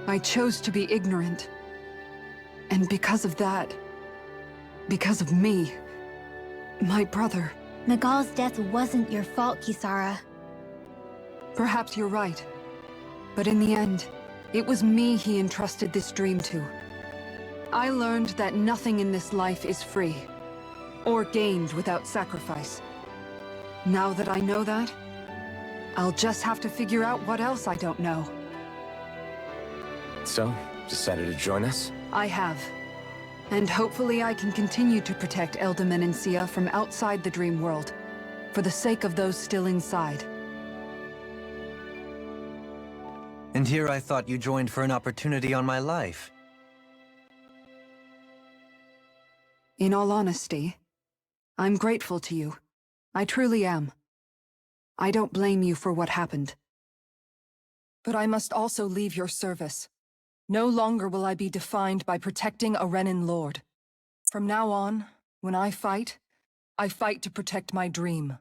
[SPEAKER 6] I chose to be ignorant. And because of that, because of me, my brother...
[SPEAKER 3] Miguel's death wasn't your fault, Kisara.
[SPEAKER 6] Perhaps you're right. But in the end, it was me he entrusted this dream to. I learned that nothing in this life is free, or gained without sacrifice. Now that I know that, I'll just have to figure out what else I don't know.
[SPEAKER 1] So, decided to join us?
[SPEAKER 6] I have. And hopefully I can continue to protect Elda Menencia from outside the dream world, for the sake of those still inside.
[SPEAKER 7] And here I thought you joined for an opportunity on my life.
[SPEAKER 6] In all honesty, I'm grateful to you. I truly am. I don't blame you for what happened. But I must also leave your service. No longer will I be defined by protecting a Renan lord. From now on, when I fight to protect my dream.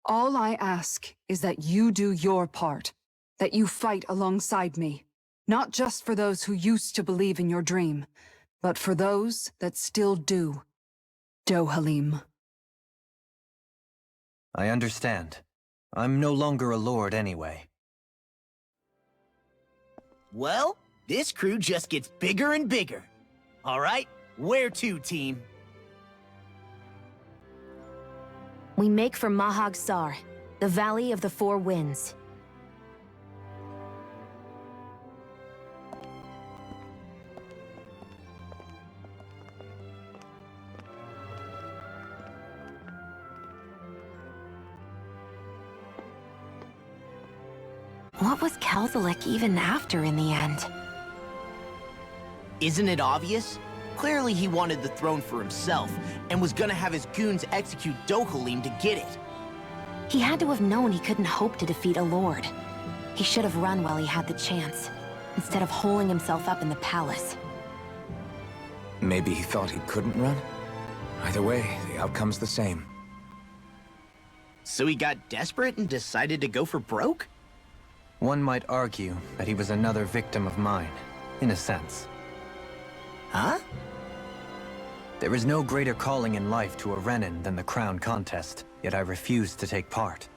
[SPEAKER 6] All I ask is that you do your part, that you fight alongside me, not just for those who used to believe in your dream, but for those that still do. Dohalim.
[SPEAKER 7] I understand. I'm no longer a lord anyway.
[SPEAKER 2] Well, this crew just gets bigger and bigger. All right, where to, team?
[SPEAKER 4] We make for Mahag Sar, the Valley of the Four Winds. What was Kelzalik even after in the end?
[SPEAKER 2] Isn't it obvious? Clearly he wanted the throne for himself, and was gonna have his goons execute Dohalim to get it.
[SPEAKER 4] He had to have known he couldn't hope to defeat a lord. He should have run while he had the chance, instead of holing himself up in the palace.
[SPEAKER 1] Maybe he thought he couldn't run? Either way, the outcome's the same.
[SPEAKER 2] So he got desperate and decided to go for broke?
[SPEAKER 7] One might argue that he was another victim of mine, in a sense.
[SPEAKER 2] Huh?
[SPEAKER 7] There is no greater calling in life to a Renan than the crown contest, yet I refused to take part.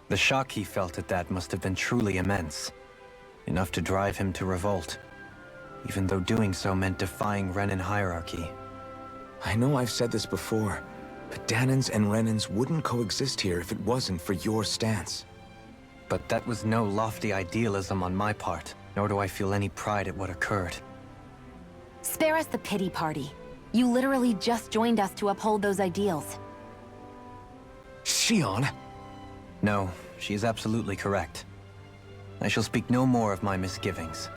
[SPEAKER 7] The shock he felt at that must have been truly immense, enough to drive him to revolt, even though doing so meant defying Renan hierarchy.
[SPEAKER 1] I know I've said this before, but Danans and Renans wouldn't coexist here if it wasn't for your stance.
[SPEAKER 7] But that was no lofty idealism on my part, nor do I feel any pride at what occurred.
[SPEAKER 4] Spare us the pity party. You literally just joined us to uphold those ideals.
[SPEAKER 1] Shion?
[SPEAKER 7] No, she is absolutely correct. I shall speak no more of my misgivings.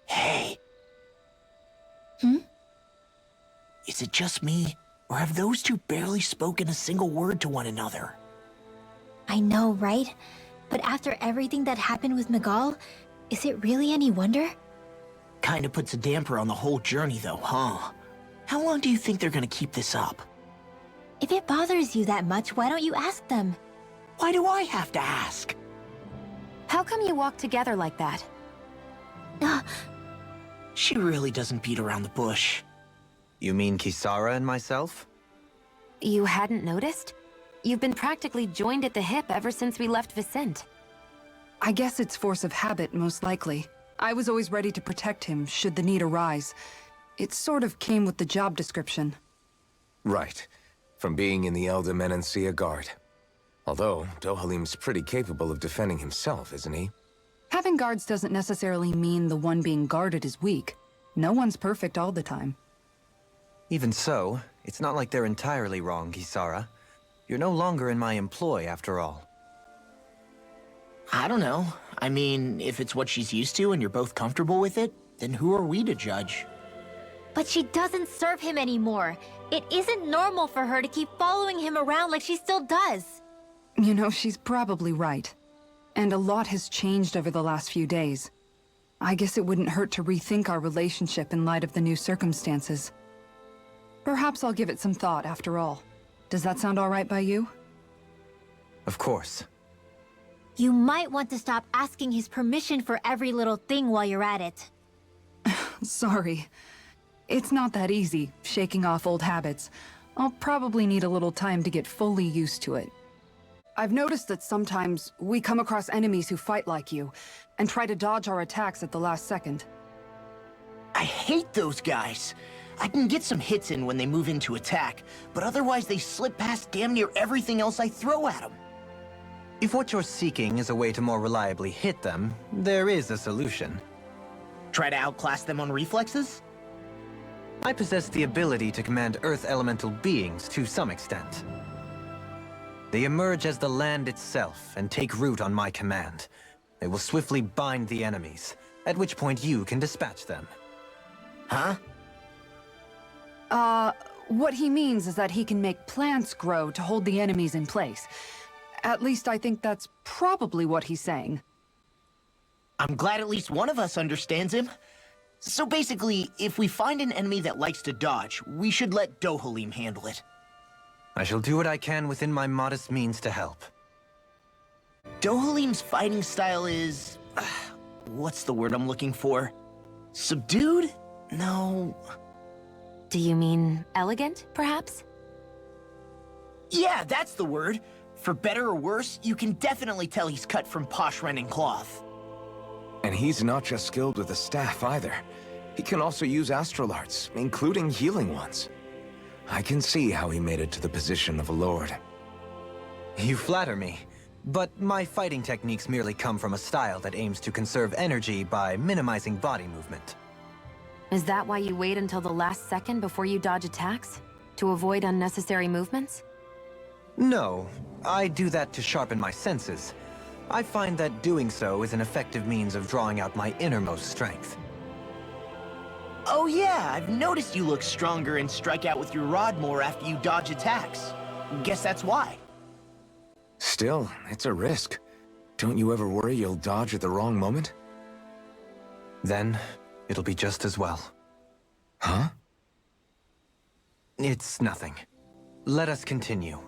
[SPEAKER 2] Hey. Is it just me, or have those two barely spoken a single word to one another?
[SPEAKER 3] I know, right? But after everything that happened with Miguel, is it really any wonder?
[SPEAKER 2] Kinda puts a damper on the whole journey though, huh? How long do you think they're gonna keep this up?
[SPEAKER 3] If it bothers you that much, why don't you ask them?
[SPEAKER 2] Why do I have to ask?
[SPEAKER 4] How come you walk together like that?
[SPEAKER 2] She really doesn't beat around the bush.
[SPEAKER 7] You mean Kisara and myself?
[SPEAKER 4] You hadn't noticed? You've been practically joined at the hip ever since we left Vicente.
[SPEAKER 6] I guess it's force of habit, most likely. I was always ready to protect him, should the need arise. It sort of came with the job description.
[SPEAKER 1] Right. From being in the Elder Menancia Guard. Although, Dohalim's pretty capable of defending himself, isn't he?
[SPEAKER 6] Having guards doesn't necessarily mean the one being guarded is weak. No one's perfect all the time.
[SPEAKER 7] Even so, it's not like they're entirely wrong, Kisara. You're no longer in my employ, after all.
[SPEAKER 2] I don't know. I mean, if it's what she's used to and you're both comfortable with it, then who are we to judge?
[SPEAKER 3] But she doesn't serve him anymore. It isn't normal for her to keep following him around like she still does.
[SPEAKER 6] You know, she's probably right. And a lot has changed over the last few days. I guess it wouldn't hurt to rethink our relationship in light of the new circumstances. Perhaps I'll give it some thought, after all. Does that sound all right by you?
[SPEAKER 7] Of course.
[SPEAKER 3] You might want to stop asking his permission for every little thing while you're at it.
[SPEAKER 6] Sorry. It's not that easy, shaking off old habits. I'll probably need a little time to get fully used to it. I've noticed that sometimes we come across enemies who fight like you, and try to dodge our attacks at the last second.
[SPEAKER 2] I hate those guys. I can get some hits in when they move into attack, but otherwise they slip past damn near everything else I throw at them.
[SPEAKER 7] If what you're seeking is a way to more reliably hit them, there is a solution.
[SPEAKER 2] Try to outclass them on reflexes?
[SPEAKER 7] I possess the ability to command Earth elemental beings to some extent. They emerge as the land itself and take root on my command. They will swiftly bind the enemies, at which point you can dispatch them.
[SPEAKER 2] Huh?
[SPEAKER 6] What he means is that he can make plants grow to hold the enemies in place. At least I think that's probably what he's saying.
[SPEAKER 2] I'm glad at least one of us understands him. So basically, if we find an enemy that likes to dodge, we should let Dohalim handle it.
[SPEAKER 7] I shall do what I can within my modest means to help.
[SPEAKER 2] Dohalim's fighting style is... what's the word I'm looking for? Subdued? No...
[SPEAKER 4] Do you mean elegant, perhaps?
[SPEAKER 2] Yeah, that's the word. For better or worse, you can definitely tell he's cut from posh Renin cloth.
[SPEAKER 1] And he's not just skilled with the staff either. He can also use astral arts, including healing ones. I can see how he made it to the position of a lord.
[SPEAKER 7] You flatter me, but my fighting techniques merely come from a style that aims to conserve energy by minimizing body movement.
[SPEAKER 4] Is that why you wait until the last second before you dodge attacks? To avoid unnecessary movements?
[SPEAKER 7] No, I do that to sharpen my senses. I find that doing so is an effective means of drawing out my innermost strength.
[SPEAKER 2] Oh yeah, I've noticed you look stronger and strike out with your rod more after you dodge attacks. Guess that's why.
[SPEAKER 1] Still, it's a risk. Don't you ever worry you'll dodge at the wrong moment?
[SPEAKER 7] Then, it'll be just as well.
[SPEAKER 1] Huh?
[SPEAKER 7] It's nothing. Let us continue.